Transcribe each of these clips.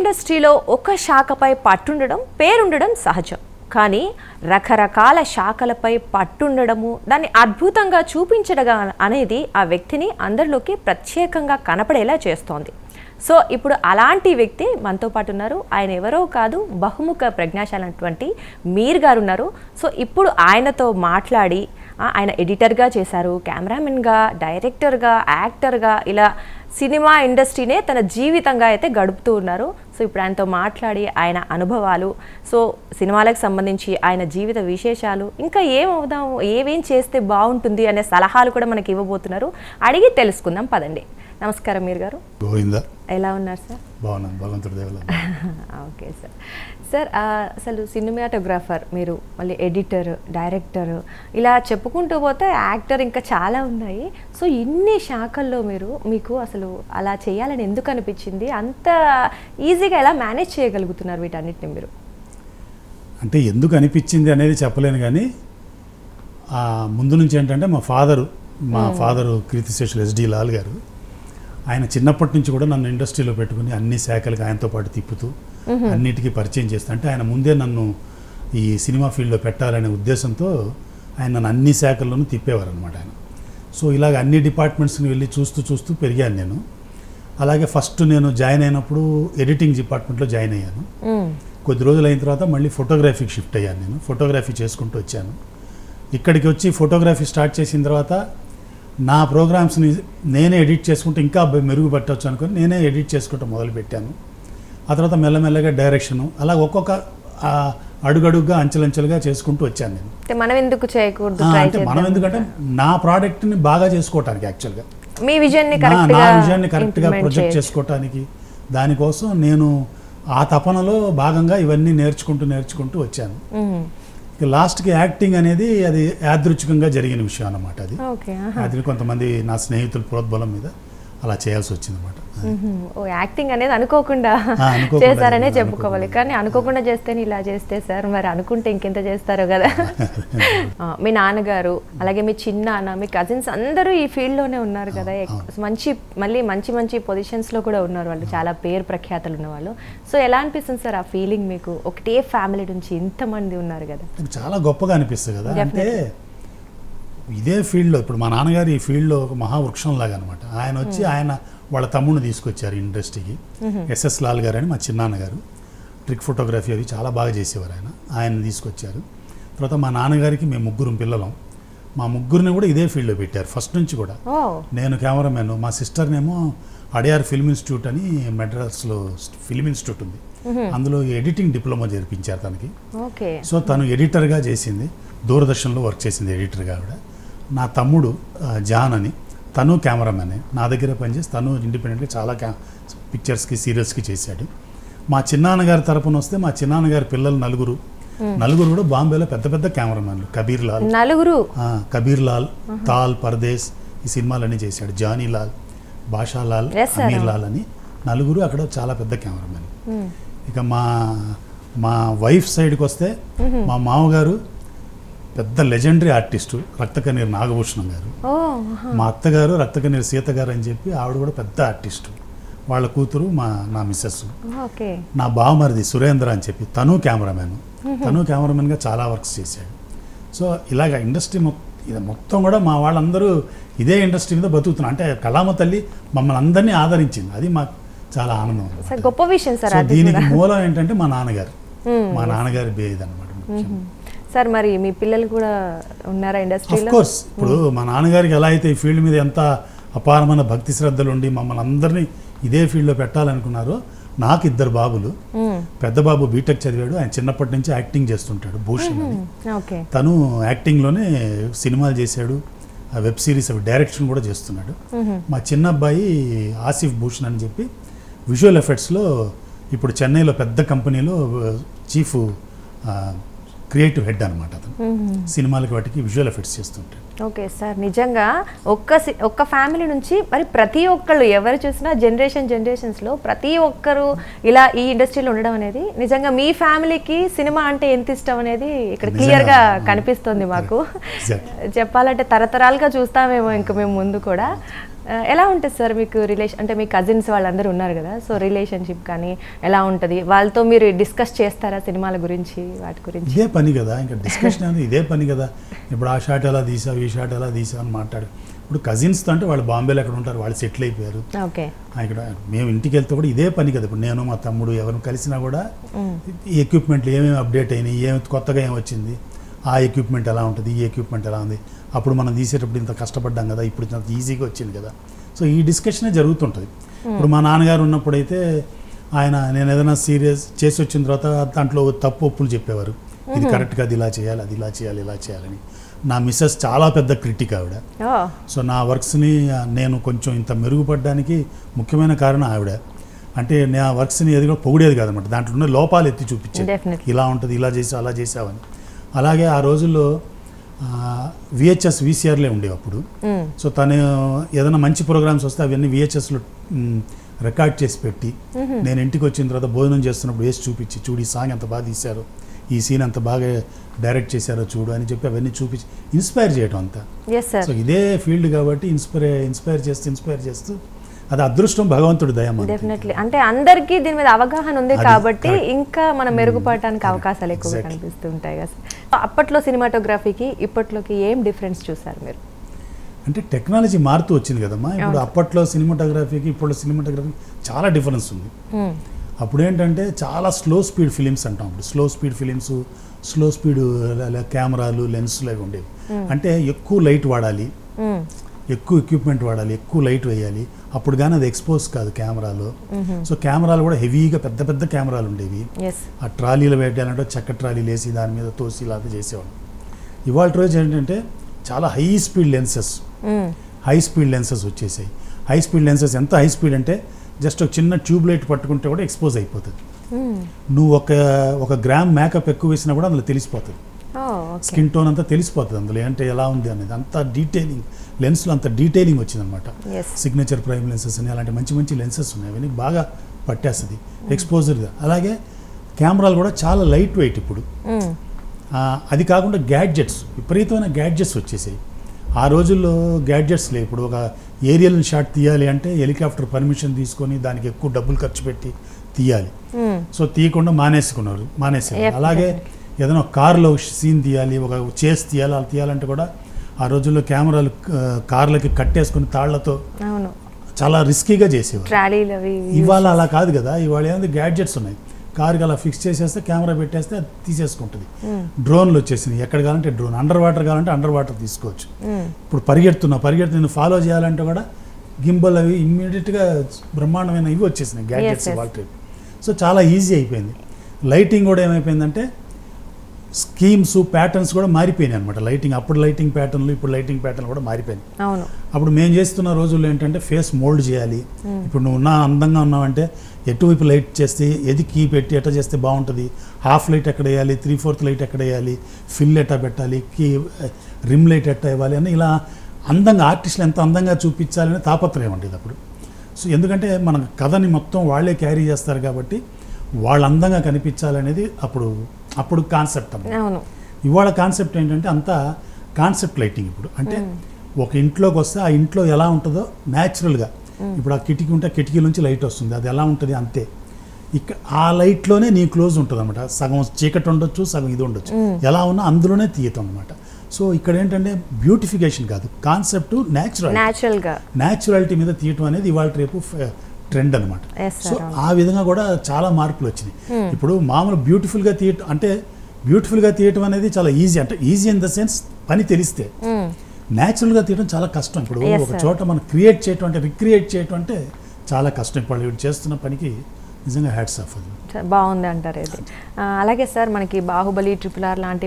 ఇండస్ట్రీలో ఒక శాఖపై పట్టుండడం పేరుండడం సహజం. కానీ రకరకాల శాఖలపై పట్టుండడము దాన్ని అద్భుతంగా చూపించడం అనేది ఆ వ్యక్తిని అందరిలోకి ప్రత్యేకంగా కనపడేలా చేస్తోంది. సో ఇప్పుడు అలాంటి వ్యక్తి మనతో పాటు ఉన్నారు. ఆయన ఎవరో కాదు, బహుముఖ ప్రజ్ఞాశాలైనటువంటి మీర్ గారు ఉన్నారు. సో ఇప్పుడు ఆయనతో మాట్లాడి ఆయన ఎడిటర్గా చేశారు, కెమెరామెన్గా, డైరెక్టర్గా, యాక్టర్గా, ఇలా సినిమా ఇండస్ట్రీనే తన జీవితంగా అయితే గడుపుతూ ఉన్నారు. సో ఇప్పుడు ఆయనతో మాట్లాడి ఆయన అనుభవాలు, సో సినిమాలకు సంబంధించి ఆయన జీవిత విశేషాలు, ఇంకా ఏమవుదాము, ఏమేం చేస్తే బాగుంటుంది అనే సలహాలు కూడా మనకి ఇవ్వబోతున్నారు. అడిగి తెలుసుకుందాం పదండి. నమస్కారం మీర్ గారు. గోవిందా, ఎలా ఉన్నారు సార్? బాగున్నాను, భగవంతుడి దయ వల్ల. Okay sir. సార్ అసలు సినిమాటోగ్రాఫర్ మీరు, మళ్ళీ ఎడిటర్, డైరెక్టర్, ఇలా చెప్పుకుంటూ పోతే యాక్టర్, ఇంకా చాలా ఉన్నాయి. సో ఇన్ని శాఖల్లో మీకు అసలు అలా చేయాలని ఎందుకు అనిపించింది? అంత ఈజీగా ఎలా మేనేజ్ చేయగలుగుతున్నారు వీటన్నిటిని మీరు? అంటే ఎందుకు అనిపించింది అనేది చెప్పలేను, కానీ ముందు నుంచి ఏంటంటే మా ఫాదరు కీర్తిశేషులు ఎస్డి లాల్ గారు, ఆయన చిన్నప్పటి నుంచి కూడా నన్ను ఇండస్ట్రీలో పెట్టుకుని అన్ని శాఖలకు ఆయనతో పాటు తిప్పుతూ అన్నిటికీ పరిచయం చేస్తా. అంటే ఆయన ముందే నన్ను ఈ సినిమా ఫీల్డ్లో పెట్టాలనే ఉద్దేశంతో ఆయన నన్ను అన్ని శాఖల్లోనూ తిప్పేవారు అనమాట ఆయన. సో ఇలాగ అన్ని డిపార్ట్మెంట్స్ని వెళ్ళి చూస్తూ పెరిగాను నేను. అలాగే ఫస్ట్ నేను జాయిన్ అయినప్పుడు ఎడిటింగ్ డిపార్ట్మెంట్లో జాయిన్ అయ్యాను. కొద్ది రోజులు అయిన తర్వాత మళ్ళీ ఫోటోగ్రఫీకి షిఫ్ట్ అయ్యాను. నేను ఫోటోగ్రఫీ చేసుకుంటూ వచ్చాను. ఇక్కడికి వచ్చి ఫోటోగ్రఫీ స్టార్ట్ చేసిన తర్వాత నా ప్రోగ్రామ్స్ని నేనే ఎడిట్ చేసుకుంటూ ఇంకా మెరుగుపెట్టవచ్చు అనుకుని నేనే ఎడిట్ చేసుకుంటూ మొదలుపెట్టాను. ఆ తర్వాత మెల్లమెల్లగా డైరెక్షను, అలా ఒక్కొక్క అడుగడుగుగా అంచెలంచెలుగా చేసుకుంటూ వచ్చాను నేను. మనం ఎందుకు చేయకూడదు? అంటే మనం ఎందుకంటే నా ప్రోడక్ట్ని బాగా చేసుకోవటానికి, యాక్చువల్గా మీ విజన్ని నా విజన్ని కరెక్ట్గా ప్రొజెక్ట్ చేసుకోవటానికి, దానికోసం నేను ఆ తపనలో భాగంగా ఇవన్నీ నేర్చుకుంటూ వచ్చాను. ఇక లాస్ట్కి యాక్టింగ్ అనేది అది యాదృచ్ఛికంగా జరిగిన విషయం అన్నమాట. అది కొంతమంది నా స్నేహితుల ప్రోద్బలం మీద అలా చేయాల్సి వచ్చింది అనమాట. యాక్టింగ్ అనేది అనుకోకుండా చేశారనే చెప్పుకోవాలి. కానీ అనుకోకుండా చేస్తేనే ఇలా చేస్తే సార్, మరి అనుకుంటే ఇంకెంత చేస్తారో కదా. మీ నాన్నగారు, అలాగే మీ చిన్నాన్న, మీ కజిన్స్ అందరూ ఈ ఫీల్డ్లోనే ఉన్నారు కదా. మళ్ళీ మంచి పొజిషన్స్లో కూడా ఉన్నారు వాళ్ళు, చాలా పేరు ప్రఖ్యాతలు ఉన్నవాళ్ళు. సో ఎలా అనిపిస్తుంది సార్ ఆ ఫీలింగ్ మీకు? ఒకటే ఫ్యామిలీ నుంచి ఇంతమంది ఉన్నారు కదా, చాలా గొప్పగా అనిపిస్తుంది కదా. అంటే ఇదే ఫీల్డ్లో ఇప్పుడు మా నాన్నగారు ఈ ఫీల్డ్లో ఒక మహావృక్షం లాగా అనమాట. ఆయన వచ్చి వాళ్ళ తమ్ముడిని తీసుకొచ్చారు ఇండస్ట్రీకి. ఎస్ఎస్ లాల్ గారు అని మా చిన్నాన్నగారు, ట్రిక్ ఫోటోగ్రఫీ అది చాలా బాగా చేసేవారు. ఆయన తీసుకొచ్చారు. తర్వాత మా నాన్నగారికి మేము ముగ్గురు పిల్లలం. మా ముగ్గురిని కూడా ఇదే ఫీల్డ్లో పెట్టారు ఫస్ట్ నుంచి కూడా. నేను కెమెరామెన్, మా సిస్టర్నేమో అడియార్ ఫిల్మ్ ఇన్స్టిట్యూట్ అని మెడ్రాస్లో ఫిల్మ్ ఇన్స్టిట్యూట్ ఉంది, అందులో ఎడిటింగ్ డిప్లొమా చేర్పించారు తనకి. సో తను ఎడిటర్గా చేసింది, దూరదర్శన్లో వర్క్ చేసింది ఎడిటర్గా కూడా. నా తమ్ముడు జాన్ అని, తను కెమెరామెనే, నా దగ్గరే పనిచేసి తను ఇండిపెండెంట్గా చాలా పిక్చర్స్కి, సీరియల్స్కి చేశాడు. మా చిన్నాన్నగారి తరపున వస్తే మా చిన్నాన్నగారి పిల్లలు నలుగురు కూడా బాంబేలో పెద్ద కెమెరామెన్లు. కబీర్ లాల్, తాల్, పర్దేశ్ ఈ సినిమాలన్నీ చేశాడు. జానీ లాల్, బాషా లాల్, అమీర్ లాల్ అని నలుగురు అక్కడ చాలా పెద్ద కెమెరామెన్. ఇక మా వైఫ్ సైడ్కి వస్తే మా మామగారు పెద్ద లెజెండరీ ఆర్టిస్టు రక్తకన్నీరు నాగభూషణం గారు. మా అత్తగారు రక్తకన్నీరు సీత గారు అని చెప్పి ఆవిడ కూడా పెద్ద ఆర్టిస్టు. వాళ్ళ కూతురు నా మిస్సెస్. నా బావమరిది సురేంద్ర అని చెప్పి తను కెమెరామెన్గా చాలా వర్క్స్ చేశాడు. సో ఇలాగ ఇండస్ట్రీ మొత్తం కూడా మా వాళ్ళందరూ ఇదే ఇండస్ట్రీ మీద బతుకుతున్నారు. అంటే కళామ తల్లి మమ్మల్ని అందరినీ ఆదరించింది, అది మాకు చాలా ఆనందం. గొప్ప విషయం సార్. దీనికి మూలం ఏంటంటే మా నాన్నగారి ఇదన్నమాట. సార్ మరి మీ పిల్లలు కూడా ఉన్నారా ఇండస్ట్రీలో? Of course. ఇప్పుడు మా నాన్నగారికి ఎలా అయితే ఈ ఫీల్డ్ మీద ఎంత అపారమైన భక్తి శ్రద్ధలు ఉండి మమ్మల్ని అందరినీ ఇదే ఫీల్డ్లో పెట్టాలనుకున్నారో, నాకు ఇద్దరు బాబులు. పెద్ద బాబు బీటెక్ చదివాడు, ఆయన చిన్నప్పటి నుంచి యాక్టింగ్ చేస్తుంటాడు, భూషణ్ అని. తను యాక్టింగ్లోనే సినిమాలు చేశాడు, వెబ్ సిరీస్ అవి డైరెక్షన్ కూడా చేస్తున్నాడు. మా చిన్న అబ్బాయి ఆసిఫ్ భూషణ్ అని చెప్పి విజువల్ ఎఫెక్ట్స్లో ఇప్పుడు చెన్నైలో పెద్ద కంపెనీలో చీఫ్ క్రియేటివ్ హెడ్ అనమాట. అతను సినిమాలకి వాటికి విజువల్ ఎఫెక్ట్స్ చేస్తుంటాడు. ఓకే సార్, నిజంగా ఒక్క ఫ్యామిలీ నుంచి మరి ప్రతి ఒక్కళ్ళు ఎవరు చూసినా జనరేషన్స్లో ప్రతి ఒక్కరు ఇలా ఈ ఇండస్ట్రీలో ఉండడం అనేది నిజంగా మీ ఫ్యామిలీకి సినిమా అంటే ఎంత ఇష్టం అనేది ఇక్కడ క్లియర్గా కనిపిస్తుంది మాకు. చెప్పాలంటే తరతరాలుగా చూస్తామేమో ఇంకా మేము ముందు కూడా. ఎలా ఉంటుంది సార్ మీకు రిలేషన్, అంటే మీ కజిన్స్ వాళ్ళందరూ ఉన్నారు కదా, సో రిలేషన్షిప్ కానీ ఎలా ఉంటుంది, వాళ్ళతో మీరు డిస్కస్ చేస్తారా సినిమాల గురించి, వాటి గురించి? ఇదే పని కదా, ఇంకా డిస్కషన్ అనేది ఇదే పని కదా. ఇప్పుడు ఆ షాట్ ఎలా తీసావు, ఈ షాట్ ఎలా తీసావు అని మాట్లాడు. ఇప్పుడు కజిన్స్తో అంటే వాళ్ళు బాంబేలో ఎక్కడ ఉంటారు, వాళ్ళు సెటిల్ అయిపోయారు. ఓకే, ఇక్కడ మేము ఇంటికి వెళ్తే కూడా ఇదే పని కదా. ఇప్పుడు నేను మా తమ్ముడు ఎవరిని కలిసినా కూడా ఈ ఎక్విప్మెంట్లు ఏమేమి అప్డేట్ అయినాయి, కొత్తగా ఏం వచ్చింది, ఆ ఎక్విప్మెంట్ ఎలా ఉంటుంది, ఈ ఎక్విప్మెంట్ ఎలా ఉంది, అప్పుడు మనం తీసేటప్పుడు ఇంత కష్టపడ్డాం కదా, ఇప్పుడు ఇంత ఈజీగా వచ్చింది కదా. సో ఈ డిస్కషనే జరుగుతుంటుంది. ఇప్పుడు మా నాన్నగారు ఉన్నప్పుడైతే ఆయన నేను ఏదైనా సీరియస్ చేసి వచ్చిన తర్వాత దాంట్లో తప్పు ఒప్పులు చెప్పేవారు. ఇది కరెక్ట్ కాదు, ఇలా చేయాలి, అది ఇలా చేయాలి, ఇలా చేయాలని. నా మిస్సెస్ చాలా పెద్ద క్రిటిక్ ఆవిడ. సో నా వర్క్స్ని నేను కొంచెం ఇంత మెరుగుపడడానికి ముఖ్యమైన కారణం ఆవిడ. అంటే నా వర్క్స్ని ఏది కూడా పొగిడేది కాదన్నమాట, దాంట్లో ఉన్న లోపాలు ఎత్తి చూపించేది, ఇలా ఉంటుంది, ఇలా చేసావు, అలా చేసావని. అలాగే ఆ రోజుల్లో VHS VCRలే ఉండేవి అప్పుడు. సో తను ఏదైనా మంచి ప్రోగ్రామ్స్ వస్తే అవన్నీ VHSలో రికార్డ్ చేసి పెట్టి నేను ఇంటికి వచ్చిన తర్వాత భోజనం చేస్తున్నప్పుడు వేసి చూపించి, చూడు ఈ సాంగ్ ఎంత బాగా తీశారు, ఈ సీన్ అంత బాగా డైరెక్ట్ చేశారో చూడు అని చెప్పి అవన్నీ చూపించి ఇన్స్పైర్ చేయడం అంతా. సో ఇదే ఫీల్డ్ కాబట్టి ఇన్స్పైర్ చేస్తూ అది అదృష్టం, భగవంతుడి దయ. డెఫినెట్లీ, అంటే అందరికీ దీని మీద అవగాహన ఉంది కాబట్టి ఇంకా మనం మెరుగుపడటానికి అవకాశాలు ఎక్కువగా కనిపిస్తూ ఉంటాయి కదా. అప్పట్లో సినిమాటోగ్రఫీకి ఇప్పట్లోకి ఏం డిఫరెన్స్ చూసారు మీరు? అంటే టెక్నాలజీ మారుతూ వచ్చింది కదమ్మా. ఇప్పుడు అప్పట్లో సినిమాటోగ్రఫీకి ఇప్పుడు సినిమాటోగ్రఫీకి చాలా డిఫరెన్స్ ఉంది. అప్పుడు ఏంటంటే చాలా స్లో స్పీడ్ ఫిలిమ్స్ అంటాం. అప్పుడు slow speed films, slow speed కెమెరాలు, లెన్సులు అవి ఉండేవి. అంటే ఎక్కువ లైట్ వాడాలి, ఎక్కువ ఎక్విప్మెంట్ వాడాలి, ఎక్కువ లైట్ వేయాలి. అప్పుడు కానీ అది ఎక్స్పోజ్ కాదు కెమెరాలో. సో కెమెరాలు కూడా హెవీగా పెద్ద పెద్ద కెమెరాలు ఉండేవి. ఆ ట్రాలీలు పెట్టాలంటే చెక్క ట్రాలీలు వేసి దాని మీద తోసి ఇలా చేసేవాడు. ఇవాళ రోజు ఏంటంటే చాలా హై స్పీడ్ లెన్సెస్ వచ్చేసాయి. హై స్పీడ్ లెన్సెస్ ఎంత హై స్పీడ్ అంటే జస్ట్ ఒక చిన్న ట్యూబ్ లైట్ పట్టుకుంటే కూడా ఎక్స్పోజ్ అయిపోతుంది. నువ్వు ఒక గ్రామ్ మేకప్ ఎక్కువ వేసినా కూడా అందులో తెలిసిపోతుంది. స్కిన్ టోన్ అంతా తెలిసిపోతుంది అందులో అంటే ఎలా ఉంది అనేది. అంత డీటెయిలింగ్ లెన్స్లో అంత డీటెయిలింగ్ వచ్చిందనమాట. సిగ్నేచర్ ప్రైమ్ లెన్సెస్ అని అలాంటి మంచి మంచి లెన్సెస్ ఉన్నాయి. అవన్నీ బాగా పట్టేస్తుంది ఎక్స్పోజర్గా. అలాగే కెమెరాలు కూడా చాలా లైట్ వెయిట్ ఇప్పుడు. అది కాకుండా గ్యాడ్జెట్స్, విపరీతమైన గ్యాడ్జెట్స్ వచ్చేసాయి. ఆ రోజుల్లో గ్యాడ్జెట్స్ లేవు. ఇప్పుడు ఒక ఏరియల్ షాట్ తీయాలి అంటే హెలికాప్టర్ పర్మిషన్ తీసుకొని దానికి ఎక్కువ డబ్బులు ఖర్చు పెట్టి తీయాలి. సో తీయకుండా మానేసారు. అలాగే ఏదైనా కార్లో సీన్ తీయాలి, ఒక చేస్ తీయాలి, అలా తీయాలంటే కూడా ఆ రోజుల్లో కెమెరాలు కార్లకి కట్టేసుకుని తాళ్లతో చాలా రిస్కీగా చేసేవారు. ఇవాళ అలా కాదు కదా. ఇవాళ ఏమైంది, గ్యాడ్జెట్స్ ఉన్నాయి. కార్కి అలా ఫిక్స్ చేసేస్తే కెమెరా పెట్టేస్తే అది తీసేసుకుంటుంది. డ్రోన్లు వచ్చేసినాయి. ఎక్కడ కావాలంటే డ్రోన్, అండర్ వాటర్ కావాలంటే అండర్ వాటర్ తీసుకోవచ్చు. ఇప్పుడు పరిగెడుతున్నా ఫాలో చేయాలంటే కూడా గింబల్ అవి ఇమ్మీడియట్గా బ్రహ్మాండమైన ఇవి వచ్చేసినాయి గ్యాడ్జెట్స్ వాటర్. సో చాలా ఈజీ అయిపోయింది. లైటింగ్ కూడా ఏమైపోయిందంటే స్కీమ్స్, ప్యాటర్న్స్ కూడా మారిపోయినాయి అనమాట. అప్పుడు లైటింగ్ ప్యాటర్న్లు, ఇప్పుడు లైటింగ్ ప్యాటర్న్ కూడా మారిపోయింది. అప్పుడు మేము చేస్తున్న రోజుల్లో ఏంటంటే ఫేస్ మోల్డ్ చేయాలి. ఇప్పుడు నువ్వు అందంగా ఉన్నావంటే ఎటువైపు లైట్ చేస్తే ఎది కీ పెట్టి ఎట్లా చేస్తే బాగుంటుంది, హాఫ్ లైట్ ఎక్కడ వేయాలి, 3/4 లైట్ ఎక్కడ వేయాలి, ఫిల్ ఎట్టా పెట్టాలి, రిమ్ లైట్ ఎట్టా ఇవ్వాలి అని ఇలా అందంగా ఆర్టిస్టులు ఎంత అందంగా చూపించాలని తాపత్రయం ఉండేది అప్పుడు. సో ఎందుకంటే మన కథని మొత్తం వాళ్ళే క్యారీ చేస్తారు కాబట్టి వాళ్ళు అందంగా కనిపించాలనేది అప్పుడు కాన్సెప్ట్ అన్నమాట. ఇవాళ కాన్సెప్ట్ ఏంటంటే అంతా కాన్సెప్ట్ లైటింగ్. ఇప్పుడు అంటే ఒక ఇంట్లోకి వస్తే ఆ ఇంట్లో ఎలా ఉంటుందో న్యాచురల్గా, ఇప్పుడు ఆ కిటికీ ఉంటే కిటికీ నుంచి లైట్ వస్తుంది, అది ఎలా ఉంటుంది అంతే. ఆ లైట్లోనే నీ క్లోజ్ ఉంటుంది అనమాట. సగం చీకటి ఉండొచ్చు, సగం ఇది ఉండొచ్చు, ఎలా ఉన్నా అందులోనే తీయటం అనమాట. సో ఇక్కడ ఏంటంటే బ్యూటిఫికేషన్ కాదు, కాన్సెప్ట్ న్యాచురాలిటీ మీద తీయటం అనేది ఇవాళ రేపు ట్రెండ్ అనమాట. సో ఆ విధంగా కూడా చాలా మార్పులు వచ్చినాయి. ఇప్పుడు మామూలు బ్యూటిఫుల్గా తీయటం అనేది చాలా ఈజీ. అంటే ఈజీ ఇన్ ద సెన్స్ పని తెలిస్తే. న్యాచురల్గా తీయడం చాలా కష్టం. ఇప్పుడు ఒక చోట మనం క్రియేట్ చేయటం అంటే రిక్రియేట్ చేయటం అంటే చాలా కష్టం. ఇప్పుడు చేస్తున్న పనికి నిజంగా హ్యాట్స్ ఆఫ్. అది బాగుంది అంటారు ఇది. అలాగే సార్, మనకి బాహుబలి, RRR లాంటి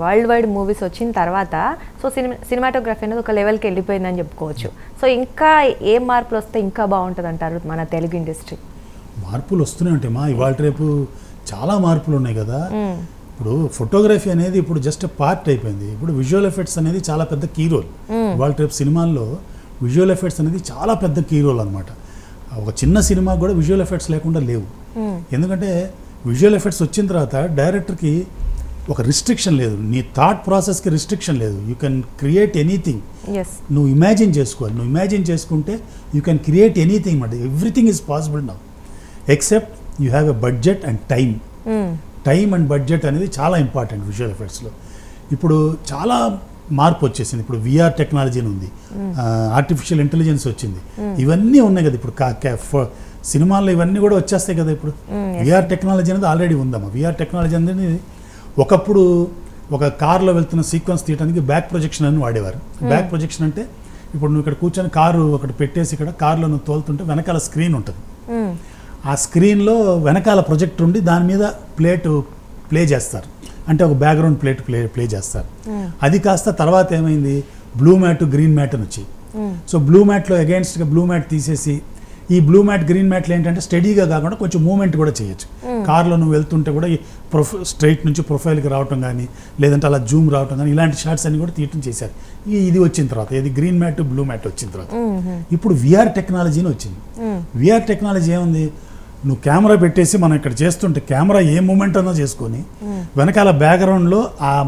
వరల్డ్ వైడ్ మూవీస్ వచ్చిన తర్వాత సో సినిమాటోగ్రఫీ అనేది ఒక లెవెల్కి వెళ్ళిపోయిందని చెప్పుకోవచ్చు. సో ఇంకా ఏం మార్పులు వస్తే ఇంకా బాగుంటుంది అంటారు మన తెలుగు ఇండస్ట్రీ? మార్పులు వస్తూనే ఉంటాయి మా. ఇవాళ రేపు చాలా మార్పులు ఉన్నాయి కదా. ఇప్పుడు ఫోటోగ్రఫీ అనేది ఇప్పుడు జస్ట్ పార్ట్ అయిపోయింది. ఇప్పుడు విజువల్ ఎఫెక్ట్స్ అనేది చాలా పెద్ద కీ రోల్. ఇవాళ రేపు సినిమాల్లో విజువల్ ఎఫెక్ట్స్ అనేది చాలా పెద్ద కీ రోల్ అనమాట. ఒక చిన్న సినిమా కూడా విజువల్ ఎఫెక్ట్స్ లేకుండా లేవు. ఎందుకంటే విజువల్ ఎఫెక్ట్స్ వచ్చిన తర్వాత డైరెక్టర్కి ఒక రిస్ట్రిక్షన్ లేదు, నీ థాట్ ప్రాసెస్కి రిస్ట్రిక్షన్ లేదు. You can create anything. Yes నువ్వు ఇమాజిన్ చేసుకోవాలి, నువ్వు ఇమాజిన్ చేసుకుంటే యూ కెన్ క్రియేట్ ఎనీథింగ్ అంటే everything is possible now except you have a budget and time. Time and budget అనేది చాలా ఇంపార్టెంట్ విజువల్ ఎఫెక్ట్స్లో. ఇప్పుడు చాలా మార్పు వచ్చేసింది. ఇప్పుడు విఆర్ టెక్నాలజీ అని ఉంది, ఆర్టిఫిషియల్ ఇంటెలిజెన్స్ వచ్చింది, ఇవన్నీ ఉన్నాయి కదా ఇప్పుడు. సినిమాల్లో ఇవన్నీ కూడా వచ్చేస్తాయి కదా ఇప్పుడు. విఆర్ టెక్నాలజీ అనేది ఆల్రెడీ ఉందమ్మా. విఆర్ టెక్నాలజీ అనేది ఒకప్పుడు ఒక కార్లో వెళ్తున్న సీక్వెన్స్ తీయడానికి బ్యాక్ ప్రొజెక్షన్ అని వాడేవారు. బ్యాక్ ప్రొజెక్షన్ అంటే ఇప్పుడు నువ్వు ఇక్కడ కూర్చొని కారు ఒకటి పెట్టేసి ఇక్కడ కారులో నువ్వు తోలుతుంటే వెనకాల స్క్రీన్ ఉంటుంది. ఆ స్క్రీన్లో వెనకాల ప్రొజెక్టర్ ఉండి దాని మీద ప్లే చేస్తారు, అంటే ఒక బ్యాక్గ్రౌండ్ ప్లే చేస్తారు. అది కాస్త తర్వాత ఏమైంది, బ్లూ మ్యాట్ గ్రీన్ మ్యాట్ అని వచ్చి, సో బ్లూ మ్యాట్లో అగేన్స్ట్గా బ్లూ మ్యాట్ తీసేసి ఈ బ్లూ మ్యాట్ గ్రీన్ మ్యాట్లు ఏంటంటే స్టడీగా కాకుండా కొంచెం మూమెంట్ కూడా చేయొచ్చు. కార్లో నువ్వు వెళ్తుంటే కూడా ఈ స్ట్రైట్ నుంచి ప్రొఫైల్కి రావటం కానీ లేదంటే అలా జూమ్ రావటం కానీ ఇలాంటి షాట్స్ అన్ని కూడా తీయటం చేశారు. ఇది వచ్చిన తర్వాత ఇది గ్రీన్ మ్యాట్ బ్లూ మ్యాట్ వచ్చిన తర్వాత ఇప్పుడు విఆర్ టెక్నాలజీని వచ్చింది. విఆర్ టెక్నాలజీ ఏముంది, నువ్వు కెమెరా పెట్టేసి మనం ఇక్కడ చేస్తుంటే కెమెరా ఏ మూమెంట్ అన్నా చేసుకొని వెనకాల బ్యాక్గ్రౌండ్లో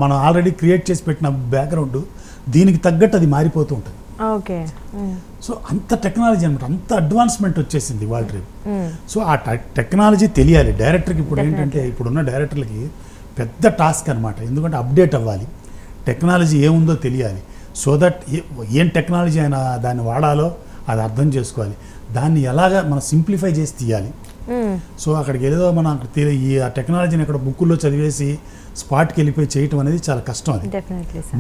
మనం ఆల్రెడీ క్రియేట్ చేసి పెట్టిన బ్యాక్గ్రౌండ్ దీనికి తగ్గట్టు అది మారిపోతూ ఉంటుంది. ఓకే, సో అంత టెక్నాలజీ అనమాట, అంత అడ్వాన్స్మెంట్ వచ్చేసింది వాళ్ళ రేపు. సో ఆ టెక్నాలజీ తెలియాలి డైరెక్టర్కి. ఇప్పుడు ఏంటంటే ఇప్పుడున్న డైరెక్టర్లకి పెద్ద టాస్క్ అనమాట, ఎందుకంటే అప్డేట్ అవ్వాలి, టెక్నాలజీ ఏముందో తెలియాలి. సో దట్ ఏం టెక్నాలజీ అయినా దాన్ని వాడాలో అది అర్థం చేసుకోవాలి, దాన్ని ఎలాగా మనం సింప్లిఫై చేసి తీయాలి. సో అక్కడికి ఏదో మనం ఈ ఆ టెక్నాలజీని అక్కడ బుక్కుల్లో చదివేసి స్పాట్కి వెళ్ళిపోయి చేయటం అనేది చాలా కష్టం. అది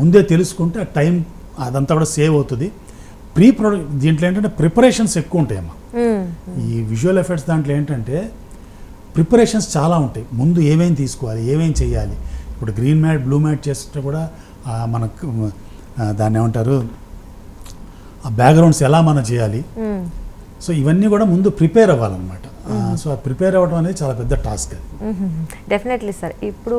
ముందే తెలుసుకుంటే ఆ టైం అదంతా కూడా సేవ్ అవుతుంది. దీంట్లో ఏంటంటే ప్రిపరేషన్స్ ఎక్కువ ఉంటాయమ్మా. ఈ విజువల్ ఎఫెక్ట్స్ దాంట్లో ఏంటంటే ప్రిపరేషన్స్ చాలా ఉంటాయి. ముందు ఏమేమి తీసుకోవాలి, ఏమేమి చేయాలి. ఇప్పుడు గ్రీన్ మ్యాట్ బ్లూ మ్యాట్ చేస్తుంటే కూడా మనకు దాన్ని ఏమంటారు, ఆ బ్యాక్గ్రౌండ్స్ ఎలా మనం చేయాలి. సో ఇవన్నీ కూడా ముందు ప్రిపేర్ అవ్వాలన్నమాట. సో ఆ ప్రిపేర్ అవ్వడం అనేది చాలా పెద్ద టాస్క్ అది. Definitely sir. ఇప్పుడు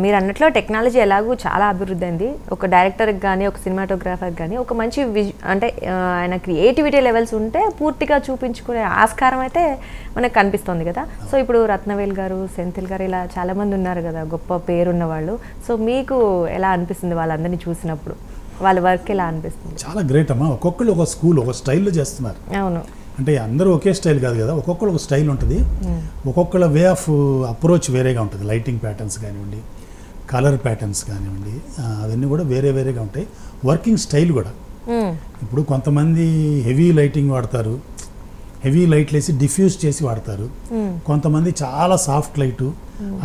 మీరు అన్నట్లో టెక్నాలజీ ఎలాగూ చాలా అభివృద్ధి అయింది. ఒక డైరెక్టర్కి కానీ ఒక సినిమాటోగ్రాఫర్కి కానీ ఒక మంచి అంటే ఆయన క్రియేటివిటీ లెవెల్స్ ఉంటే పూర్తిగా చూపించుకునే ఆస్కారం అయితే మనకు కనిపిస్తుంది కదా. సో ఇప్పుడు రత్నవేల్ గారు, సెంథిల్ గారు ఇలా చాలామంది ఉన్నారు కదా గొప్ప పేరున్న వాళ్ళు. సో మీకు ఎలా అనిపిస్తుంది వాళ్ళందరినీ చూసినప్పుడు, వాళ్ళ వర్క్ ఎలా అనిపిస్తుంది? చాలా గ్రేట్ అమ్మా. ఒక్కొక్కరు ఒక స్కూల్ ఒక స్టైల్లో చేస్తున్నారు. అవును, అంటే అందరూ ఒకే స్టైల్ కాదు కదా, ఒక్కొక్కరు ఒక స్టైల్ ఉంటుంది, ఒక్కొక్కళ్ళ వే ఆఫ్ అప్రోచ్ వేరేగా ఉంటుంది. లైటింగ్ ప్యాటర్న్స్ కానివ్వండి, కలర్ ప్యాటర్న్స్ కానివ్వండి, అవన్నీ కూడా వేరే వేరేగా ఉంటాయి. వర్కింగ్ స్టైల్ కూడా ఇప్పుడు కొంతమంది హెవీ లైటింగ్ వాడతారు, హెవీ లైట్లు వేసి డిఫ్యూజ్ చేసి వాడతారు. కొంతమంది చాలా సాఫ్ట్ లైటు,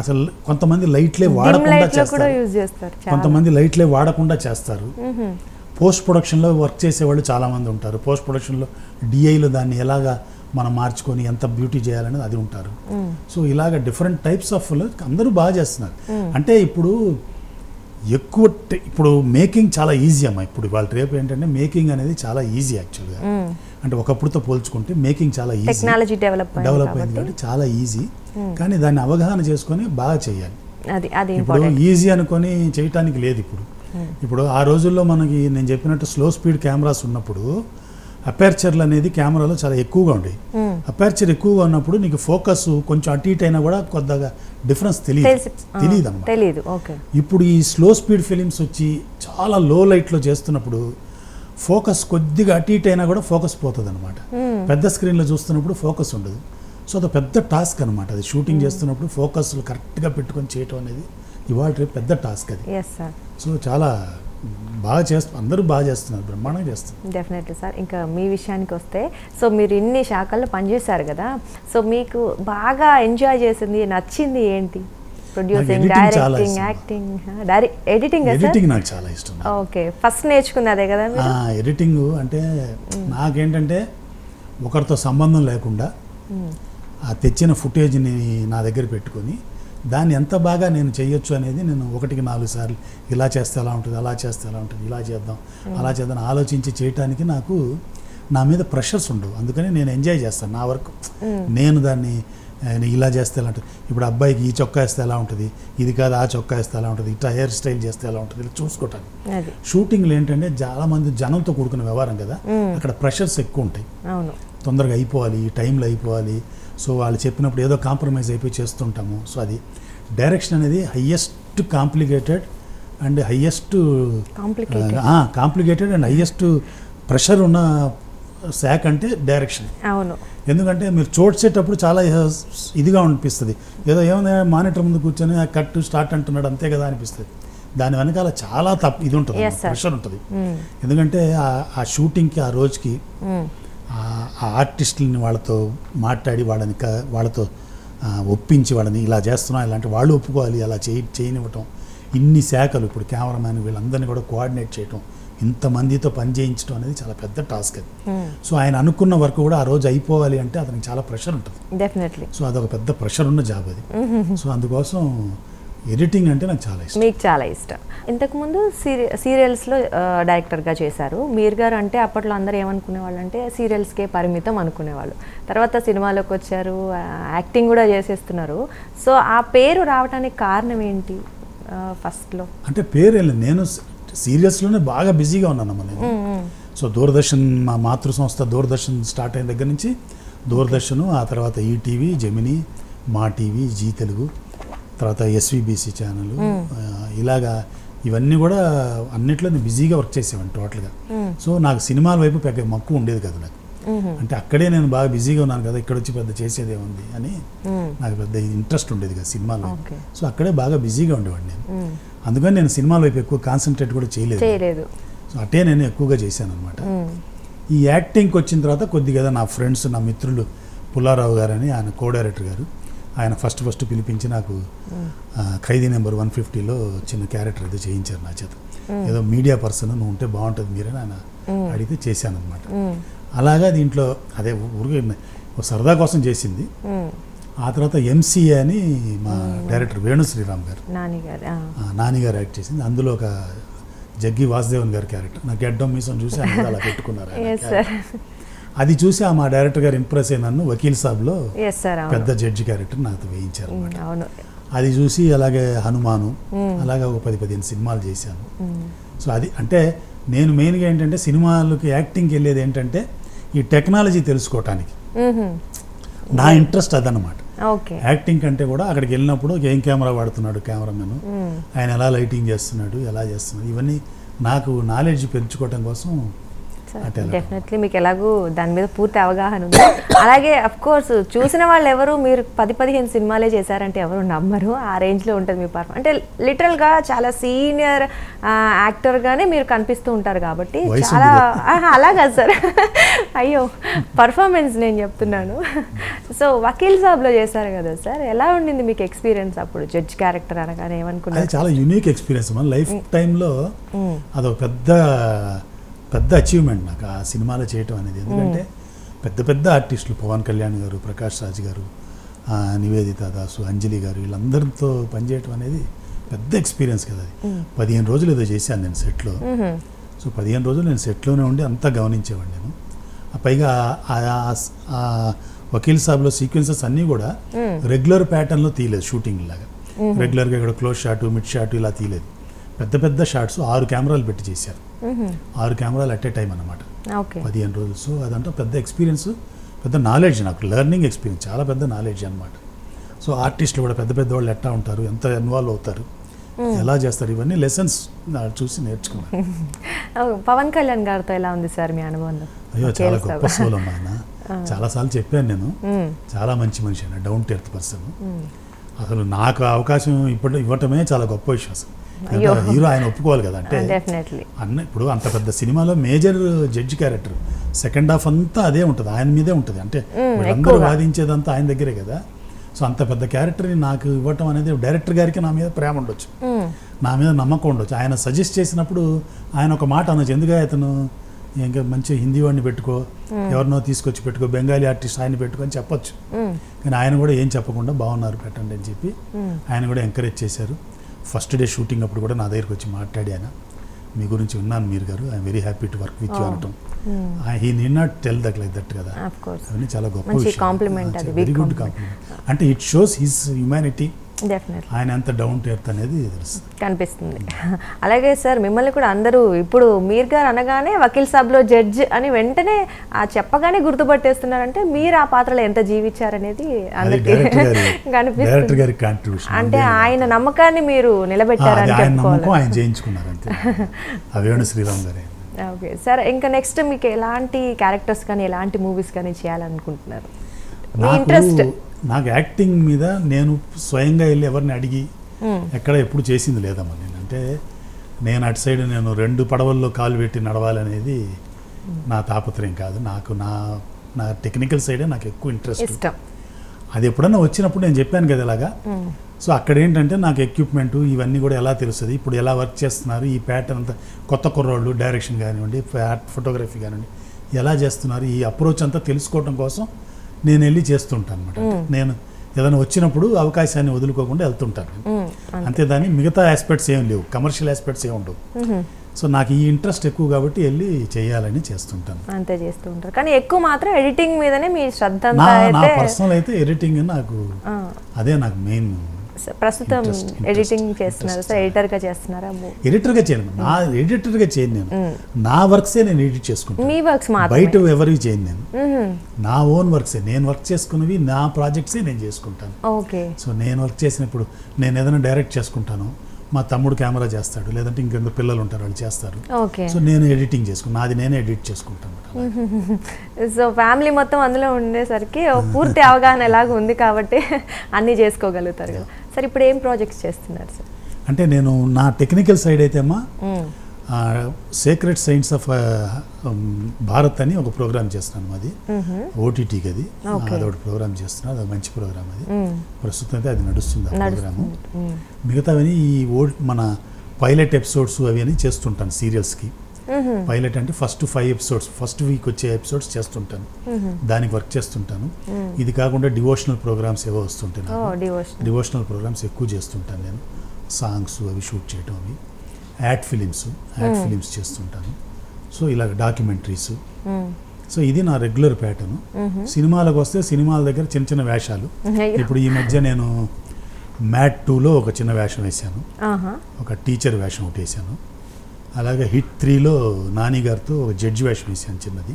అసలు కొంతమంది లైట్లే వాడకుండా చేస్తారు, కొంతమంది లైట్లే వాడకుండా చేస్తారు. పోస్ట్ ప్రొడక్షన్లో వర్క్ చేసేవాళ్ళు చాలామంది ఉంటారు. పోస్ట్ ప్రొడక్షన్లో డిఐలో దాన్ని ఎలాగా మనం మార్చుకొని ఎంత బ్యూటీ చేయాలనేది అది ఉంటారు. సో ఇలాగ డిఫరెంట్ టైప్స్ ఆఫ్ అందరూ బాగా చేస్తున్నారు. అంటే ఇప్పుడు ఇప్పుడు మేకింగ్ చాలా ఈజీ అమ్మా. ఇప్పుడు వాళ్ళ రేపు ఏంటంటే మేకింగ్ అనేది చాలా ఈజీ యాక్చువల్గా. అంటే ఒకప్పుడుతో పోల్చుకుంటే మేకింగ్ చాలా ఈజీ, టెక్నాలజీ డెవలప్ అయింది కాబట్టి చాలా ఈజీ. కానీ దాన్ని అవగాహన చేసుకొని బాగా చేయాలి. ఇప్పుడు ఈజీ అనుకొని చేయటానికి లేదు. ఇప్పుడు ఆ రోజుల్లో మనకి నేను చెప్పినట్టు స్లో స్పీడ్ కెమెరాస్ ఉన్నప్పుడు అపేర్చర్లు అనేది కెమెరాలో చాలా ఎక్కువగా ఉండేవి. అపేర్చర్ ఎక్కువగా ఉన్నప్పుడు నీకు ఫోకస్ కొంచెం అటు ఇటు అయినా కూడా కొద్దిగా డిఫరెన్స్ తెలియదు అన్నమాట. ఇప్పుడు ఈ స్లో స్పీడ్ ఫిలిమ్స్ వచ్చి చాలా లో లైట్లో చేస్తున్నప్పుడు ఫోకస్ కొద్దిగా అటు ఇటు అయినా కూడా ఫోకస్ పోతుంది అనమాట. పెద్ద స్క్రీన్లో చూస్తున్నప్పుడు ఫోకస్ ఉండదు. సో అది పెద్ద టాస్క్ అనమాట. అది షూటింగ్ చేస్తున్నప్పుడు ఫోకస్ కరెక్ట్గా పెట్టుకొని చేయటం అనేది ఇవాళ రేపు పెద్ద టాస్క్ అది. సో చాలా బాగా అందరూ బాగా చేస్తున్నారు, బ్రహ్మాండంగా చేస్తున్నారు. Definitely sir. ఇంకా మీ విషయానికి వస్తే, సో మీరు ఇన్ని శాఖల్లో పనిచేశారు కదా, సో మీకు బాగా ఎంజాయ్ చేసింది, నచ్చింది ఏంటి? ప్రొడ్యూసింగ్, డైరెక్టింగ్, యాక్టింగ్, ఎడిటింగ్ నాకు చాలా ఇష్టం. ఓకే, ఫస్ట్ నేర్చుకుంది అదే కదా? ఎడిటింగ్ అంటే నాకేంటంటే ఒకరితో సంబంధం లేకుండా ఆ తెచ్చిన ఫుటేజ్ని నా దగ్గర పెట్టుకొని దాన్ని ఎంత బాగా నేను చేయొచ్చు అనేది నేను 1-4 సార్లు ఇలా చేస్తే ఎలా ఉంటుంది, అలా చేస్తే ఎలా ఉంటుంది, ఇలా చేద్దాం అలా చేద్దాం ఆలోచించి చేయటానికి నాకు నా మీద ప్రెషర్స్ ఉండవు. అందుకని నేను ఎంజాయ్ చేస్తాను నా వర్క్. నేను దాన్ని ఇలా చేస్తే ఎలా ఉంటుంది, ఇప్పుడు అబ్బాయికి ఈ చొక్కా వేస్తే ఎలా ఉంటుంది, ఇది కాదు ఆ చొక్కా వేస్తే ఎలా ఉంటుంది, ఇట్లా హెయిర్ స్టైల్ చేస్తే ఎలా ఉంటుంది, ఇలా చూసుకోవటానికి. షూటింగ్లు ఏంటంటే చాలా మంది జనంతో కూడుకున్న వ్యవహారం కదా, అక్కడ ప్రెషర్స్ ఎక్కువ ఉంటాయి. తొందరగా అయిపోవాలి, టైంలో అయిపోవాలి. సో వాళ్ళు చెప్పినప్పుడు ఏదో కాంప్రమైజ్ అయిపోయి చేస్తుంటాము. సో అది డైరెక్షన్ అనేది highest most complicated and highest complicated and highest pressure ఉన్న శాఖ అంటే డైరెక్షన్. అవును, ఎందుకంటే మీరు చూడ్చేటప్పుడు చాలా ఇదిగా అనిపిస్తుంది, ఏదో ఏమైనా మానిటర్ ముందు కూర్చొని కట్ స్టార్ట్ అంటున్నాడు అంతే కదా అనిపిస్తుంది. దాని వెనకాల చాలా ఇది ఉంటుంది, ప్రెషర్ ఉంటుంది. ఎందుకంటే ఆ షూటింగ్కి ఆ రోజుకి ఆ ఆర్టిస్టులని వాళ్ళతో మాట్లాడి వాళ్ళతో ఒప్పించి వాళ్ళని ఇలా చేస్తున్నాం, ఇలాంటి వాళ్ళు ఒప్పుకోవాలి, అలా చేయనివ్వటం, ఇన్ని శాఖలు ఇప్పుడు కెమెరామ్యాన్ వీళ్ళందరినీ కూడా కోఆర్డినేట్ చేయటం, ఇంతమందితో పని చేయించడం అనేది చాలా పెద్ద టాస్క్ అది. సో ఆయన అనుకున్న వర్క్ కూడా ఆ రోజు అయిపోవాలి అంటే అతనికి చాలా ప్రెషర్ ఉంటుంది డెఫినెట్లీ. సో అదొక పెద్ద ప్రెషర్ ఉన్న జాబ్ అది. సో అందుకోసం ఎడిటింగ్ అంటే నాకు చాలా ఇష్టం. మీకు చాలా ఇష్టం. ఇంతకుముందు సీరియల్స్లో డైరెక్టర్గా చేశారు. మీరు గారు అంటే అప్పట్లో అందరూ ఏమనుకునేవాళ్ళు అంటే సీరియల్స్కే పరిమితం అనుకునేవాళ్ళు. తర్వాత సినిమాలోకి వచ్చారు, యాక్టింగ్ కూడా చేసేస్తున్నారు. సో ఆ పేరు రావడానికి కారణం ఏంటి ఫస్ట్లో? అంటే పేరు వెళ్ళింది, నేను సీరియల్స్లోనే బాగా బిజీగా ఉన్నానమ్మా నేను. సో దూరదర్శన్, మా మాతృ సంస్థ దూరదర్శన్ స్టార్ట్ అయిన దగ్గర నుంచి దూరదర్శన్, ఆ తర్వాత ఈటీవీ, జెమినీ, మా టీవీ, జీ తెలుగు, తర్వాత ఎస్విబిసి ఛానల్, ఇలాగా ఇవన్నీ కూడా అన్నిట్లో నేను బిజీగా వర్క్ చేసేవాడిని టోటల్గా. సో నాకు సినిమాల వైపు పెద్ద మక్కువ ఉండేది కదా నాకు. అంటే అక్కడే నేను బాగా బిజీగా ఉన్నాను కదా, ఇక్కడ వచ్చి పెద్ద చేసేదే ఉంది అని నాకు పెద్ద ఇంట్రెస్ట్ ఉండేది కదా సినిమాలో. సో అక్కడే బాగా బిజీగా ఉండేవాడిని నేను. అందుకని నేను సినిమాల వైపు ఎక్కువ కాన్సన్ట్రేట్ కూడా చేయలేదు. సో అటే నేను ఎక్కువగా చేశాను అనమాట. ఈ యాక్టింగ్కి వచ్చిన తర్వాత కొద్దిగా నా ఫ్రెండ్స్, నా మిత్రులు పుల్లారావు గారు అని ఆయన కో డైరెక్టర్ గారు, ఆయన ఫస్ట్ పిలిపించి నాకు ఖైదీ నెంబర్ 150లో చిన్న క్యారెక్టర్ ఏదో చేయించారు నా చేత. ఏదో మీడియా పర్సన్ నువ్వు ఉంటే బాగుంటుంది మీరని ఆయన అడిగితే చేశాను అనమాట. అలాగా దీంట్లో అదే ఊరికే సరదా కోసం చేసింది. ఆ తర్వాత ఎంసీఏ అని మా డైరెక్టర్ వేణు శ్రీరామ్ గారు, నానిగారు యాక్ట్ చేసింది. అందులో ఒక జగ్గి వాసుదేవన్ గారి క్యారెక్టర్, నా గెడ్డం మీసం చూసి అలా పెట్టుకున్నారు. అది చూసి మా డైరెక్టర్ గారు ఇంప్రెస్ అయి నన్ను వకీల్ సాబ్లో పెద్ద జడ్జి క్యారెక్టర్ నాకు వేయించారు అన్నమాట. అది చూసి అలాగే హనుమాను, అలాగే ఒక 10-15 సినిమాలు చేశాను. సో అది అంటే నేను మెయిన్గా ఏంటంటే సినిమాలకి యాక్టింగ్కి వెళ్ళేది ఏంటంటే ఈ టెక్నాలజీ తెలుసుకోవటానికి నా ఇంట్రెస్ట్ అదనమాట. యాక్టింగ్ కంటే కూడా అక్కడికి వెళ్ళినప్పుడు ఏం కెమెరా వాడుతున్నాడు కెమెరామెన్, ఆయన ఎలా లైటింగ్ చేస్తున్నాడు, ఎలా చేస్తున్నాడు, ఇవన్నీ నాకు నాలెడ్జ్ పెంచుకోవటం కోసం. డెఫినెట్లీ మీకు ఎలాగూ దాని మీద పూర్తి అవగాహన ఉంది. అలాగే అఫ్ కోర్స్ చూసిన వాళ్ళు ఎవరు మీరు 10-15 సినిమాలే చేశారంటే ఎవరు నమ్మరు, ఆ రేంజ్లో ఉంటుంది మీ పర్ఫార్మెన్స్. అంటే లిటరల్గా చాలా సీనియర్ యాక్టర్గానే మీరు కనిపిస్తూ ఉంటారు కాబట్టి చాలా అలాగా సార్. అయ్యో పర్ఫార్మెన్స్ నేను చెప్తున్నాను. సో వకీల్ సాబ్లో చేశారు కదా సార్, ఎలా ఉండింది మీకు ఎక్స్పీరియన్స్? అప్పుడు జడ్జ్ క్యారెక్టర్ అనగానే ఏమనుకున్నారు? చాలా యూనిక్ ఎక్స్పీరియన్స్ మన లైఫ్ టైంలో, అదొక పెద్ద అచీవ్మెంట్ నాకు ఆ సినిమాలో చేయటం అనేది. ఎందుకంటే పెద్ద ఆర్టిస్టులు పవన్ కళ్యాణ్ గారు, ప్రకాష్ రాజ్ గారు, నివేదిత దాసు, అంజలి గారు, వీళ్ళందరితో పనిచేయటం అనేది పెద్ద ఎక్స్పీరియన్స్ కదా. అది 15 రోజులు ఏదో చేశాను నేను సెట్లో. సో 15 రోజులు నేను సెట్లోనే ఉండి అంతా గమనించేవాడిని నేను. పైగా వకీల్ సాబ్లో సీక్వెన్సెస్ అన్నీ కూడా రెగ్యులర్ ప్యాటర్న్లో తీయలేదు, షూటింగ్ లాగా రెగ్యులర్గా ఇక్కడ క్లోజ్ షాట్, మిడ్ షాట్ ఇలా తీయలేదు. పెద్ద షాట్స్ 6 కెమెరాలు పెట్టి చేశారు. 6 కెమెరాలు అట్ ఏ టైం అనమాట, 15 రోజులు. సో అదంతా పెద్ద ఎక్స్పీరియన్స్, పెద్ద నాలెడ్జ్, నాకు లెర్నింగ్ ఎక్స్పీరియన్స్, చాలా పెద్ద నాలెడ్జ్ అనమాట. సో ఆర్టిస్టులు కూడా పెద్ద వాళ్ళు ఎట్లా ఉంటారు, ఎంత ఇన్వాల్వ్ అవుతారు, ఎలా చేస్తారు, ఇవన్నీ లెసన్స్ చూసి నేర్చుకున్నాను. పవన్ కళ్యాణ్ గారితో ఎలా ఉంది సార్ మీ అనుబంధం? అయ్యో చాలా గొప్ప సోల్ అమ్మా ఆయన. చాలాసార్లు చెప్పాను నేను, చాలా మంచి మనిషి ఆయన, డౌన్ టు ఎర్త్ పర్సన్. అసలు నాకు అవకాశం ఇవ్వటమే చాలా గొప్ప విషయం. అసలు హీరో ఆయన ఒప్పుకోవాలి కదా. అంటే ఇప్పుడు అంత పెద్ద సినిమాలో major judge character, second half అంతా అదే ఉంటుంది, ఆయన మీదే ఉంటుంది. అంటే వీళ్ళందరూ వాదించేదంతా ఆయన దగ్గరే కదా. సో అంత పెద్ద క్యారెక్టర్ని నాకు ఇవ్వటం అనేది డైరెక్టర్ గారికి నా మీద ప్రేమ ఉండొచ్చు, నా మీద నమ్మకం ఉండొచ్చు. ఆయన సజెస్ట్ చేసినప్పుడు ఆయన ఒక మాట అనొచ్చు, ఎందుకంటే అతను ఇంకా మంచి హిందీ వాడిని పెట్టుకో, ఎవరినో తీసుకొచ్చి పెట్టుకో, బెంగాలీ ఆర్టిస్ట్ ఆయన పెట్టుకో అని చెప్పొచ్చు. కానీ ఆయన కూడా ఏం చెప్పకుండా బాగున్నారు పెట్టండి అని చెప్పి ఆయన కూడా ఎంకరేజ్ చేశారు. ఫస్ట్ డే షూటింగ్ అప్పుడు కూడా నా దగ్గరికి వచ్చి మాట్లాడి ఆయన, మీ గురించి విన్నాను మీరు గారు, I'm very happy to work with you అనటం. He need not tell that like that కదా. అవన్నీ చాలా గొప్ప విషయం, వెరీ గుడ్ కాంప్లిమెంట్. అంటే it shows his humanity definitely ఆయన ఎంత డౌన్ టు ఎర్త్ అనేది తెలుస్తుంది, కనిపిస్తుంది. అలాగే సార్ మిమ్మల్ని కూడా అందరూ ఇప్పుడు మీర్ గారు అనగానే వకీల్ సాబ్లో జడ్జ్ అని వెంటనే చెప్పగానే గుర్తుపట్టేస్తున్నారంటే మీరు ఆ పాత్రలో ఎంత జీవించారనేది అందరికీ కనిపిస్తుంది. అంటే ఆయన నమ్మకాన్ని మీరు నిలబెట్టారని చెప్పుకోవాలి, ఆయన చేయించుకున్నారు అంతే. వేణు శ్రీరామ్ గారే. ఓకే సార్, ఇంకా నెక్స్ట్ మీకు ఎలాంటి క్యారెక్టర్స్ కానీ ఎలాంటి మూవీస్ కానీ చేయాలనుకుంటున్నారు? నాకు యాక్టింగ్ మీద నేను స్వయంగా వెళ్ళి ఎవరిని అడిగి ఎక్కడ ఎప్పుడు చేసింది లేదమ్మా. అంటే నేను అటు సైడ్ నేను 2 పడవల్లో కాలు పెట్టి నడవాలనేది నా తాపత్రయం కాదు. నాకు నా టెక్నికల్ సైడే నాకు ఎక్కువ ఇంట్రెస్ట్. అది ఎప్పుడన్నా వచ్చినప్పుడు నేను చెప్పాను కదా ఇలాగా. సో అక్కడ ఏంటంటే నాకు ఎక్విప్మెంటు ఇవన్నీ కూడా ఎలా తెలుస్తుంది, ఇప్పుడు ఎలా వర్క్ చేస్తున్నారు, ఈ ప్యాటర్న్ అంతా కొత్త కుర్రోళ్ళు డైరెక్షన్ కానివ్వండి, ఫోటోగ్రఫీ కానివ్వండి ఎలా చేస్తున్నారు, ఈ అప్రోచ్ అంతా తెలుసుకోవడం కోసం నేను వెళ్ళి చేస్తుంటాను అనమాట. నేను ఏదైనా వచ్చినప్పుడు అవకాశాన్ని వదులుకోకుండా వెళ్తుంటాను. అంతేదాన్ని మిగతా ఆస్పెక్ట్స్ ఏం లేవు, కమర్షియల్ ఆస్పెక్ట్స్ ఏమి ఉండవు. సో నాకు ఈ ఇంట్రెస్ట్ ఎక్కువ కాబట్టి వెళ్ళి చేయాలని చేస్తుంటాను. అంతే చేస్తూ ఉంటారు. కానీ ఎక్కువ మాత్రం ఎడిటింగ్ మీదనే మీ శ్రద్ధ. నా పర్సనల్ అయితే ఎడిటింగ్ నాకు అదే నాకు మెయిన్. ప్రస్తుతం ఎడిటింగ్ చేస్తున్నారు సార్, ఎడిటర్గా చేస్తున్నారా? ఎడిటర్గా చేయను, నా ఎడిటర్గా చేయను. నేను నా వర్క్సే నేను ఎడిట్ చేసుకుంటాను. మీ వర్క్స్ బయట ఎవరికి చేయను నేను. నా ఓన్ వర్క్సే, నేను వర్క్ చేసుకున్నవి నా ప్రాజెక్ట్సే నేను చేసుకుంటాను. ఓకే. సో నేను వర్క్ చేసినప్పుడు నేను ఏదైనా డైరెక్ట్ చేసుకుంటాను, మా తమ్ముడు కెమెరా చేస్తాడు, లేదంటే ఇంకెందరు పిల్లలు ఉంటారు వాళ్ళు చేస్తారు. సో నేను ఎడిటింగ్ చేసుకుంటాను, నాది నేనే ఎడిట్ చేసుకుంటాను. సో ఫ్యామిలీ మొత్తం అందులో ఉండేసరికి పూర్తి అవగాహన ఎలాగ ఉంది కాబట్టి అన్నీ చేసుకోగలుగుతారు కదా సార్. ఇప్పుడు ఏం ప్రాజెక్ట్స్ చేస్తున్నారు సార్? అంటే నేను నా టెక్నికల్ సైడ్ అయితే అమ్మా సీక్రెట్ సైన్స్ ఆఫ్ భారత్ అని ఒక ప్రోగ్రామ్ చేస్తున్నాను. అది ఓటీటీకి, అది అదొకటి ప్రోగ్రామ్ చేస్తున్నాను. అది మంచి ప్రోగ్రామ్. అది ప్రస్తుతం అయితే అది నడుస్తుంది ఆ ప్రోగ్రాము. మిగతావని ఈ మన పైలట్ ఎపిసోడ్స్ అవి అని చేస్తుంటాను సీరియల్స్కి. పైలట్ అంటే ఫస్ట్ 5 ఎపిసోడ్స్, ఫస్ట్ వీక్ వచ్చే ఎపిసోడ్స్ చేస్తుంటాను, దానికి వర్క్ చేస్తుంటాను. ఇది కాకుండా డివోషనల్ ప్రోగ్రామ్స్ ఏవో వస్తుంటాయి, డివోషనల్ ప్రోగ్రామ్స్ ఎక్కువ చేస్తుంటాను నేను. సాంగ్స్ అవి షూట్ చేయటం, అవి యాడ్ ఫిలిమ్స్ చేస్తుంటాను. సో ఇలా డాక్యుమెంటరీస్. సో ఇది నా రెగ్యులర్ ప్యాటర్న్. సినిమాలకు వస్తే సినిమాల దగ్గర చిన్న చిన్న వేషాలు. ఇప్పుడు ఈ మధ్య నేను మ్యాట్ 2లో ఒక చిన్న వేషం వేశాను, ఒక టీచర్ వేషం ఒకటి వేసాను. అలాగే హిట్ 3లో నాని గారితో ఒక జడ్జి వేషం వేసాను చిన్నది.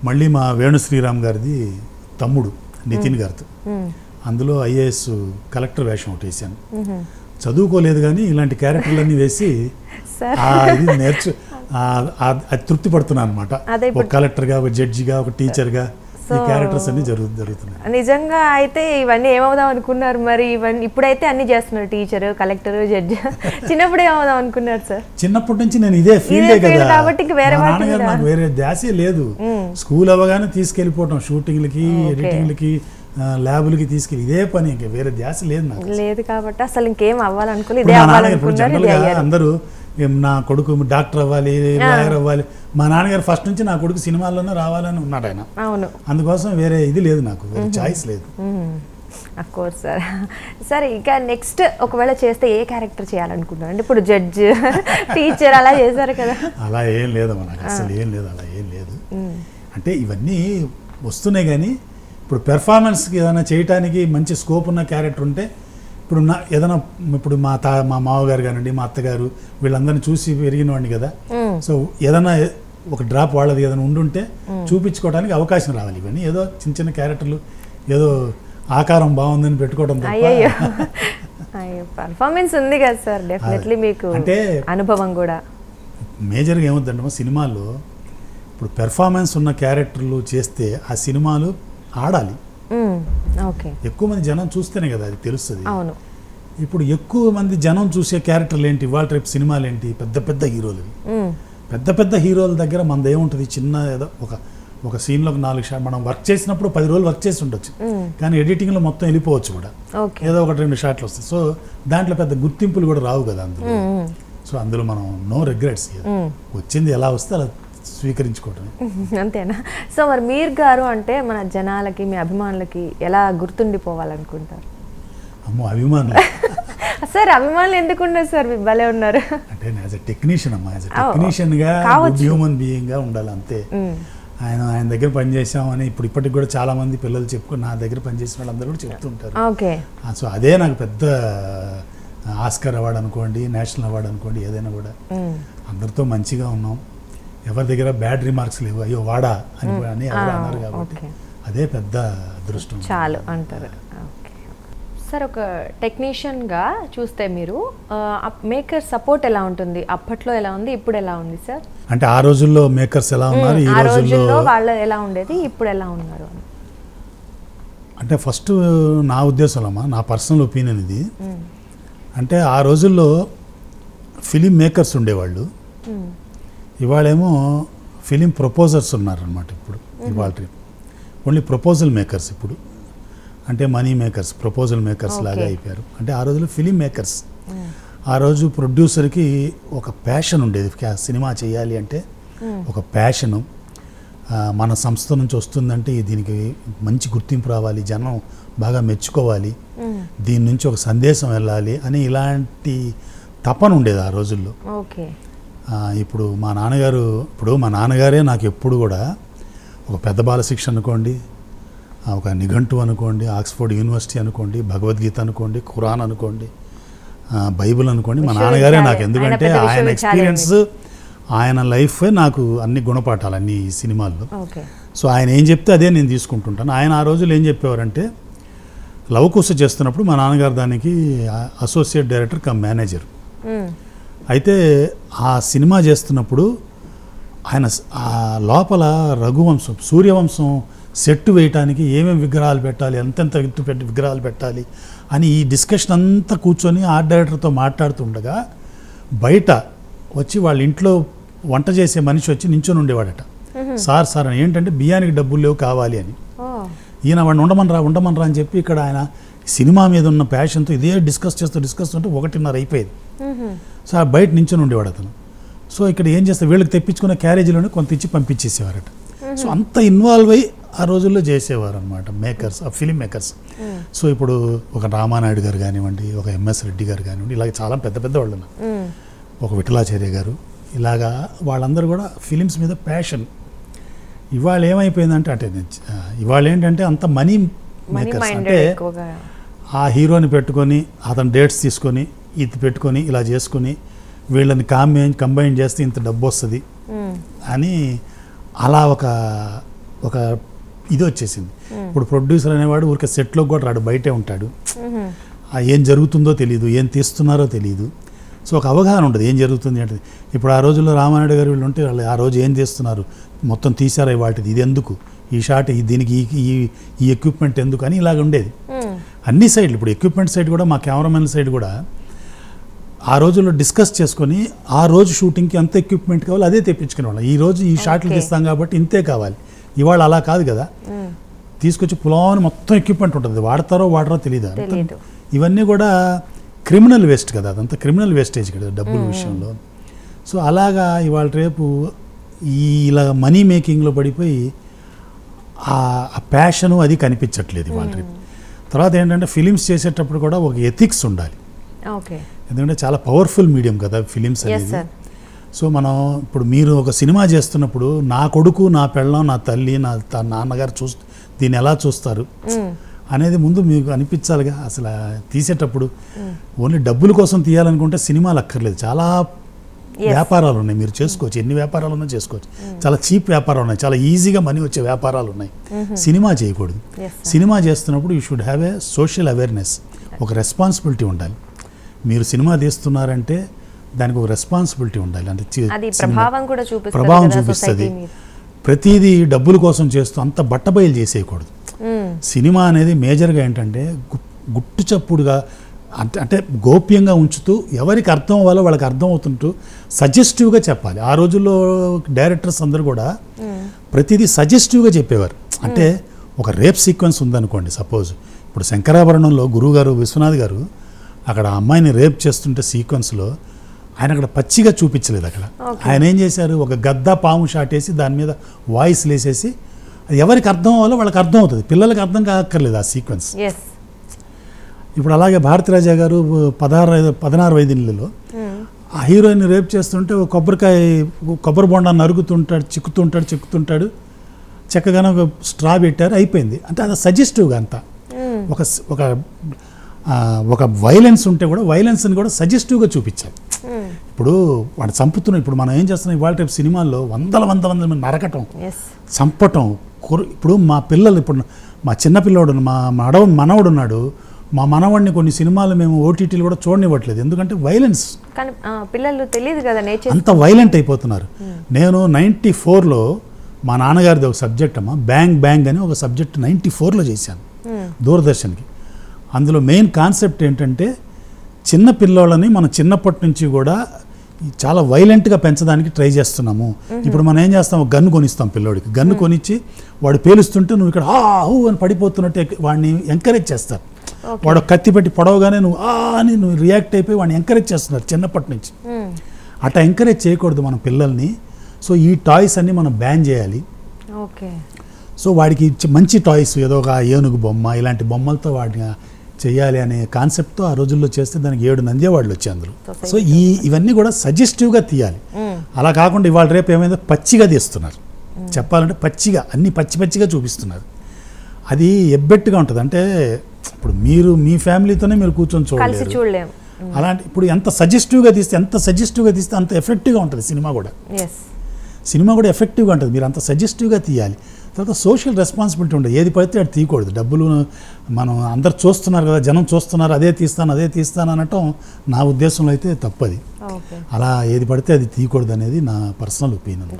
మళ్ళీ మా వేణు శ్రీరామ్ గారిది తమ్ముడు నితిన్ గారితో, అందులో ఐఏఎస్ కలెక్టర్ వేషం ఒకటి వేసాను. చదువుకోలేదు కానీ ఇలాంటి క్యారెక్టర్లన్నీ వేసి ఇది అది తృప్తి పడుతున్నాను అనమాట. ఒక కలెక్టర్గా, ఒక జడ్జిగా, ఒక టీచర్గా ఈ క్యారెక్టర్స్ అన్ని జరుగుతున్నాయి. నిజంగా అయితే ఇవన్నీ ఏమవుదాం అనుకున్నారు మరి? ఇవన్నీ ఇప్పుడైతే అన్ని చేస్తున్నారు, టీచర్, కలెక్టర్, జడ్జి. చిన్నప్పుడు ఏమవుదాం అనుకున్నారు సార్? చిన్నప్పటి నుంచి నేను ఇదే ఫీల్డే కదా, నాన్నగారు నాకు వేరే ధ్యాసే లేదు. స్కూల్ అవ్వగానే తీసుకెళ్ళిపోవటం షూటింగ్లకి, ఎడిటింగ్లకి, ల్యాబులకి తీసుకెళ్ళి ఇదే పని, ఇంకా వేరే ధ్యాస లేదు నాకు. లేదు కాబట్టి అసలు ఇంకేం అవ్వాలనుకోలేదు. అందరూ నా కొడుకు డాక్టర్ అవ్వాలి, లాయర్ అవ్వాలి. మా నాన్నగారు ఫస్ట్ నుంచి నా కొడుకు సినిమాల్లోనే రావాలని ఉన్నాడు ఆయన. అందుకోసం వేరే ఇది లేదు, నాకు వేరే చాయిస్ లేదు. Of course sir. సరే, ఇక నెక్స్ట్ ఒకవేళ చేస్తే ఏ క్యారెక్టర్ చేయాలనుకుంటున్నారు? అంటే ఇప్పుడు జడ్జ్, టీచర్ అలా చేశారు కదా. అలా ఏం లేదమ్మా, నాకు అసలు ఏం లేదు, అలా ఏం లేదు. అంటే ఇవన్నీ వస్తున్నాయి కానీ ఇప్పుడు పెర్ఫార్మెన్స్కి ఏదైనా చేయడానికి మంచి స్కోప్ ఉన్న క్యారెక్టర్ ఉంటే ఇప్పుడు ఏదైనా ఇప్పుడు మా మామగారు కానివ్వండి, మా అత్తగారు వీళ్ళందరినీ చూసి పెరిగిన వాడిని కదా. సో ఏదైనా ఒక డ్రాప్ వాళ్ళది ఏదైనా ఉండుంటే చూపించుకోవడానికి అవకాశం రావాలి. ఇవన్నీ ఏదో చిన్న చిన్న క్యారెక్టర్లు, ఏదో ఆకారం బాగుందని పెట్టుకోవడం పర్ఫార్మెన్స్ ఉంది కదా సార్, డెఫినెట్లీ మీకు అంటే అనుభవం కూడా. మేజర్గా ఏమవుతుందంటే సినిమాల్లో ఇప్పుడు పెర్ఫార్మెన్స్ ఉన్న క్యారెక్టర్లు చేస్తే ఆ సినిమాలు ఆడాలి. ఎక్కువ మంది జనం చూస్తేనే కదా అది తెలుస్తుంది. ఇప్పుడు ఎక్కువ మంది జనం చూసే క్యారెక్టర్లు ఏంటి, ఇవాళ రేపు సినిమాలు ఏంటి, పెద్ద పెద్ద హీరోలు. పెద్ద పెద్ద హీరోల దగ్గర మనది ఏముంటుంది, చిన్న ఏదో ఒక సీన్లో 4 షాట్ మనం వర్క్ చేసినప్పుడు 10 రోజులు వర్క్ చేసి ఉండొచ్చు, కానీ ఎడిటింగ్లో మొత్తం వెళ్ళిపోవచ్చు కూడా, ఏదో 1-2 షాట్లు వస్తాయి. సో దాంట్లో పెద్ద గుర్తింపులు కూడా రావు కదా అందులో. సో అందులో మనం నో రిగ్రెట్స్, వచ్చింది ఎలా వస్తే అలా స్వీకరించుకోవటమే, అంతేనా? సో మరి మీర్ గారు అంటే మన జనాలకి, మీ అభిమానులకి ఎలా గుర్తుండిపోవాలనుకుంటారు? అమ్మో అభిమానులు సార్, అభిమానులు ఎందుకు ఉన్నారు సార్? మీ భలే ఉన్నారు. అంటే యాజ్ ఎ టెక్నీషియన్ అమ్మా, యాజ్ ఎ టెక్నీషియన్గా హ్యూమన్ బీయింగ్గా ఉండాలి అంతే. ఆయన దగ్గర పనిచేసామని ఇప్పటికి కూడా చాలామంది పిల్లలు చెప్పుకొని నా దగ్గర పనిచేసిన వాళ్ళందరూ కూడా చెప్తుంటారు. ఓకే. సో అదే నాకు పెద్ద ఆస్కర్ అవార్డు అనుకోండి, నేషనల్ అవార్డు అనుకోండి, ఏదైనా కూడా అందరితో మంచిగా ఉన్నాం, ఎవరి దగ్గర బ్యాడ్ రిమార్క్స్ లేవు, అయ్యో వాడా అని ఎవరు అన్నారు కాబట్టి అదే పెద్ద అదృష్టం చాలు అంటారు. సార్, ఒక టెక్నీషియన్గా చూస్తే మీరు మేకర్ సపోర్ట్ ఎలా ఉంటుంది, అప్పట్లో ఎలా ఉంది, ఇప్పుడు ఎలా ఉంది సార్? అంటే ఆ రోజుల్లో మేకర్స్ ఎలా ఉన్నారు, ఈ రోజుల్లో వాళ్ళు ఎలా ఉండేది, ఇప్పుడు ఎలా ఉన్నారు? అంటే ఫస్ట్ నా ఉద్దేశంలో నా పర్సనల్ ఒపీనియన్ ఇది. అంటే ఆ రోజుల్లో ఫిలిం మేకర్స్ ఉండేవాళ్ళు, ఇవాళేమో ఫిలిం ప్రపోజర్స్ ఉన్నారనమాట. ఇప్పుడు ఇవాళ ఓన్లీ ప్రపోజల్ మేకర్స్ ఇప్పుడు, అంటే మనీ మేకర్స్, ప్రపోజల్ మేకర్స్ లాగా అయిపోయారు. అంటే ఆ రోజుల్లో ఫిలిం మేకర్స్, ఆ రోజు ప్రొడ్యూసర్కి ఒక ప్యాషన్ ఉండేది, సినిమా చేయాలి అంటే ఒక ప్యాషను, మన సంస్థ నుంచి వస్తుందంటే దీనికి మంచి గుర్తింపు రావాలి, జనం బాగా మెచ్చుకోవాలి, దీని నుంచి ఒక సందేశం వెళ్ళాలి అని ఇలాంటి తపన ఉండేది ఆ రోజుల్లో. ఇప్పుడు మా నాన్నగారే నాకు ఎప్పుడు కూడా ఒక పెద్ద బాలశిక్ష అనుకోండి, ఒక నిఘంటు అనుకోండి, ఆక్స్ఫర్డ్ యూనివర్సిటీ అనుకోండి, భగవద్గీత అనుకోండి, ఖురాన్ అనుకోండి, బైబిల్ అనుకోండి, మా నాన్నగారే నాకు. ఎందుకంటే ఆయన ఎక్స్పీరియన్స్, ఆయన లైఫే నాకు అన్ని గుణపాఠాలు అన్ని సినిమాల్లో. సో ఆయన ఏం చెప్తే అదే నేను తీసుకుంటుంటాను. ఆయన ఆ రోజులు ఏం చెప్పేవారంటే, లవకుశ చేస్తున్నప్పుడు మా నాన్నగారు దానికి అసోసియేట్ డైరెక్టర్ కమ్ మేనేజర్. అయితే ఆ సినిమా చేస్తున్నప్పుడు ఆయన లోపల రఘువంశం, సూర్యవంశం సెట్ వేయటానికి ఏమేమి విగ్రహాలు పెట్టాలి, ఎంతెంత విగ్రహాలు పెట్టాలి అని ఈ డిస్కషన్ అంతా కూర్చొని ఆర్ట్ డైరెక్టర్తో మాట్లాడుతుండగా బయట వచ్చి వాళ్ళ ఇంట్లో వంట చేసే మనిషి వచ్చి నించొని ఉండేవాడట. సార్ అని, ఏంటంటే బియ్యానికి డబ్బులు లేవు కావాలి అని. ఈయన వాడిని ఉండమనరా అని చెప్పి ఇక్కడ ఆయన సినిమా మీద ఉన్న ప్యాషన్తో ఇదే డిస్కస్ చేస్తూ 1:30 అయిపోయేది. సో బయట నించొని ఉండేవాడు అతను. సో ఇక్కడ ఏం చేస్తే వీళ్ళకి తెప్పించుకున్న క్యారేజీలోనే కొంత ఇచ్చి పంపించేసేవారట. సో అంత ఇన్వాల్వ్ అయ్యి ఆ రోజుల్లో చేసేవారు అనమాట మేకర్స్, ఆ ఫిలిం మేకర్స్. సో ఇప్పుడు ఒక రామానాయుడు గారు కానివ్వండి, ఒక ఎంఎస్ రెడ్డి గారు కానివ్వండి, ఇలాగ చాలా పెద్ద పెద్ద వాళ్ళు ఉన్నారు, ఒక విఠలాచార్య గారు, ఇలాగా వాళ్ళందరూ కూడా ఫిలిమ్స్ మీద ప్యాషన్. ఇవాళ ఏమైపోయిందంటే, ఇవాళ ఏంటంటే అంత మనీ మేకర్స్. అంటే ఆ హీరోని పెట్టుకొని అతను డేట్స్ తీసుకొని ఇది పెట్టుకొని ఇలా చేసుకొని వీళ్ళని కంబైన్ చేస్తే ఇంత డబ్బు వస్తుంది అని అలా ఒక ఇది వచ్చేసింది. ఇప్పుడు ప్రొడ్యూసర్ అనేవాడు ఊరికే సెట్లో కూడా రాడు, బయటే ఉంటాడు, ఏం జరుగుతుందో తెలియదు, ఏం తీస్తున్నారో తెలియదు. సో ఒక అవగాహన ఉంటుంది ఏం జరుగుతుంది అంటే. ఇప్పుడు ఆ రోజుల్లో రామానాయుడు గారు వీళ్ళు ఉంటే వాళ్ళు ఆ రోజు ఏం చేస్తున్నారు, మొత్తం తీసారా వాటిది, ఇది ఎందుకు, ఈ షాట్ దీనికి ఈ ఎక్విప్మెంట్ ఎందుకు అని ఇలాగ ఉండేది. అన్ని సైడ్లు, ఇప్పుడు ఎక్విప్మెంట్ సైడ్ కూడా మా కెమెరామెన్ సైడ్ కూడా ఆ రోజుల్లో డిస్కస్ చేసుకొని ఆ రోజు షూటింగ్కి ఎంత ఎక్విప్మెంట్ కావాలి అదే తెప్పించుకునే వాళ్ళం. ఈ రోజు ఈ షాట్లు తీస్తాం కాబట్టి ఇంతే కావాలి. ఇవాళ అలా కాదు కదా, తీసుకొచ్చి పులావని మొత్తం ఎక్విప్మెంట్ ఉంటుంది, వాడతారో తెలియదు. ఇవన్నీ కూడా క్రిమినల్ వేస్ట్ కదా, అదంతా క్రిమినల్ వేస్టేజ్ కదా డబ్బుల విషయంలో. సో అలాగా ఇవాళ రేపు ఇలా మనీ మేకింగ్లో పడిపోయి ఆ ప్యాషను అది కనిపించట్లేదు ఇవాళ రేపు. తర్వాత ఏంటంటే ఫిలిమ్స్ చేసేటప్పుడు కూడా ఒక ఎథిక్స్ ఉండాలి. ఎందుకంటే చాలా పవర్ఫుల్ మీడియం కదా ఫిలిమ్స్ అనేది. సో మనం ఇప్పుడు మీరు ఒక సినిమా చేస్తున్నప్పుడు నా కొడుకు, నా పెళ్ళం, నా తల్లి, నా నాన్నగారు దీన్ని ఎలా చూస్తారు అనేది ముందు మీకు అనిపించాలిగా. అసలు తీసేటప్పుడు ఓన్లీ డబ్బుల కోసం తీయాలనుకుంటే సినిమాలు అక్కర్లేదు, చాలా వ్యాపారాలు ఉన్నాయి, మీరు చేసుకోవచ్చు, ఎన్ని వ్యాపారాలు ఉన్నా చేసుకోవచ్చు. చాలా చీప్ వ్యాపారాలు ఉన్నాయి, చాలా ఈజీగా మనీ వచ్చే వ్యాపారాలు ఉన్నాయి. సినిమా చేయకూడదు. సినిమా చేస్తున్నప్పుడు you should have a social awareness, ఒక రెస్పాన్సిబిలిటీ ఉండాలి. మీరు సినిమా తీస్తున్నారంటే దానికి ఒక రెస్పాన్సిబిలిటీ ఉండాలి, అంటే ప్రభావం చూపిస్తుంది. ప్రతిదీ డబ్బుల కోసం చేస్తూ అంత బట్టబయలు చేసేయకూడదు. సినిమా అనేది మేజర్గా ఏంటంటే గుట్టు చప్పుడుగా అంటే గోప్యంగా ఉంచుతూ ఎవరికి అర్థం అవ్వాలో వాళ్ళకి అర్థం అవుతుంటూ సజెస్టివ్గా చెప్పాలి. ఆ రోజుల్లో డైరెక్టర్స్ అందరూ కూడా ప్రతిదీ సజెస్టివ్గా చెప్పేవారు. అంటే ఒక రేప్ సీక్వెన్స్ ఉందనుకోండి, సపోజ్ ఇప్పుడు శంకరాభరణంలో గురువుగారు విశ్వనాథ్ గారు అక్కడ అమ్మాయిని రేప్ చేస్తుంటే సీక్వెన్స్లో ఆయన అక్కడ పచ్చిగా చూపించలేదు. అక్కడ ఆయన ఏం చేశారు, ఒక గద్ద పాము షాట్ వేసి దాని మీద వాయిస్ లేసేసి అది ఎవరికి అర్థం అవ్వాలో వాళ్ళకి అర్థం అవుతుంది, పిల్లలకి అర్థం కాక్కర్లేదు ఆ సీక్వెన్స్. ఇప్పుడు అలాగే భారతీరాజా గారు 16 వైదినిలో ఆ హీరోయిన్ రేప్ చేస్తుంటే కొబ్బరి బొండాన్ని నరుగుతుంటాడు, చిక్కుతుంటాడు. చక్కగానే ఒక స్ట్రా పెట్టారు, అయిపోయింది. అంటే అది సజెస్టివ్గా అంతా ఒక ఒక ఒక వైలెన్స్ ఉంటే కూడా వైలెన్స్ని కూడా సజెస్టివ్గా చూపించాలి. ఇప్పుడు వాడు చంపుతున్నాం, ఇప్పుడు మనం ఏం చేస్తున్నాం ఇవాళ రేపు సినిమాల్లో వందల మంది నరకటం, చంపటం. ఇప్పుడు మా పిల్లలు, ఇప్పుడు మా చిన్నపిల్లవాడు, మా మనవడు ఉన్నాడు, మా మనవాడిని కొన్ని సినిమాలు మేము ఓటీటీలు కూడా చూడనివ్వట్లేదు, ఎందుకంటే వైలెన్స్. పిల్లలు తెలియదు కదా, అంత వైలెంట్ అయిపోతున్నారు. నేను 94లో మా నాన్నగారిది ఒక సబ్జెక్ట్ అమ్మా, బ్యాంగ్ అని ఒక సబ్జెక్ట్ 94లో చేశాను దూరదర్శన్కి. అందులో మెయిన్ కాన్సెప్ట్ ఏంటంటే చిన్న పిల్లోళ్ళని మనం చిన్నప్పటి నుంచి కూడా చాలా వైలెంట్గా పెంచడానికి ట్రై చేస్తున్నాము. ఇప్పుడు మనం ఏం చేస్తాం, గన్ను కొనిస్తాం పిల్లోడికి, గన్ను కొనిచ్చి వాడు పేలుస్తుంటే నువ్వు ఇక్కడ హూ అని పడిపోతున్నట్టు వాడిని ఎంకరేజ్ చేస్తారు. వాడు కత్తి పెట్టి పొడవగానే నువ్వు అని నువ్వు రియాక్ట్ అయిపోయి వాడిని ఎంకరేజ్ చేస్తున్నారు చిన్నప్పటి నుంచి. అట్లా ఎంకరేజ్ చేయకూడదు మన పిల్లల్ని. సో ఈ టాయ్స్ అన్ని మనం బ్యాన్ చేయాలి. సో వాడికి మంచి టాయ్స్, ఏదో ఒక ఏనుగు బొమ్మ ఇలాంటి బొమ్మలతో వాడిని చేయాలి అనే కాన్సెప్ట్తో ఆ రోజుల్లో చేస్తే దానికి 7 నంది అవార్డులు వచ్చాయి అందులో. సో ఇవన్నీ కూడా సజెస్టివ్గా తీయాలి. అలా కాకుండా ఇవాళ రేపు ఏమైందో పచ్చిగా తీస్తున్నారు, చెప్పాలంటే పచ్చిగా అన్ని పచ్చిగా చూపిస్తున్నారు. అది ఎబ్బెట్టుగా ఉంటుంది. అంటే ఇప్పుడు మీరు మీ ఫ్యామిలీతోనే మీరు కూర్చొని చూడలేరు. అలాంటి ఇప్పుడు ఎంత సజెస్టివ్గా తీస్తే అంత ఎఫెక్టివ్గా ఉంటుంది సినిమా కూడా. సినిమా కూడా ఎఫెక్టివ్గా ఉంటుంది, మీరు అంత సజెస్టివ్గా తీయాలి. తర్వాత సోషల్ రెస్పాన్సిబిలిటీ ఉంటుంది, ఏది పడితే అది తీయకూడదు. డబ్బులు మనం అందరు చూస్తున్నారు కదా, జనం చూస్తున్నారు, అదే తీస్తాను అనటం నా ఉద్దేశంలో అయితే తప్పది. అలా ఏది పడితే అది తీయకూడదు అనేది నా పర్సనల్ ఒపీనియన్.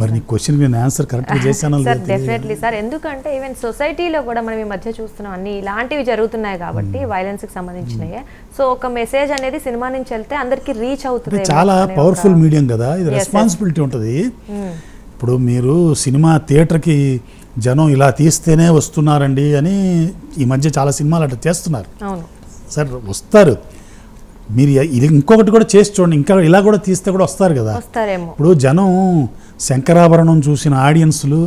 మరి నీ క్వశ్చన్ నేను ఆన్సర్ కరెక్ట్గా చేశాను. డెఫినెట్లీ సార్, ఎందుకంటే ఈవెన్ సొసైటీలో కూడా మనం ఈ మధ్య చూస్తున్నాం అన్ని ఇలాంటివి జరుగుతున్నాయి కాబట్టి వైలెన్స్కి సంబంధించినవి. సో ఒక మెసేజ్ అనేది సినిమా నుంచి వెళ్తే అందరికి రీచ్ అవుతుంది. చాలా పవర్ఫుల్ మీడియం కదా ఇది, రెస్పాన్సిబిలిటీ ఉంటుంది. ఇప్పుడు మీరు సినిమా థియేటర్కి జనం ఇలా తీస్తేనే వస్తున్నారండి అని ఈ మధ్య చాలా సినిమాలు అట్లా చేస్తున్నారు. సార్ వస్తారు, మీరు ఇది ఇంకొకటి కూడా చేసి చూడండి, ఇంకా ఇలా కూడా తీస్తే కూడా వస్తారు కదా. ఇప్పుడు జనం శంకరాభరణం చూసిన ఆడియన్స్లు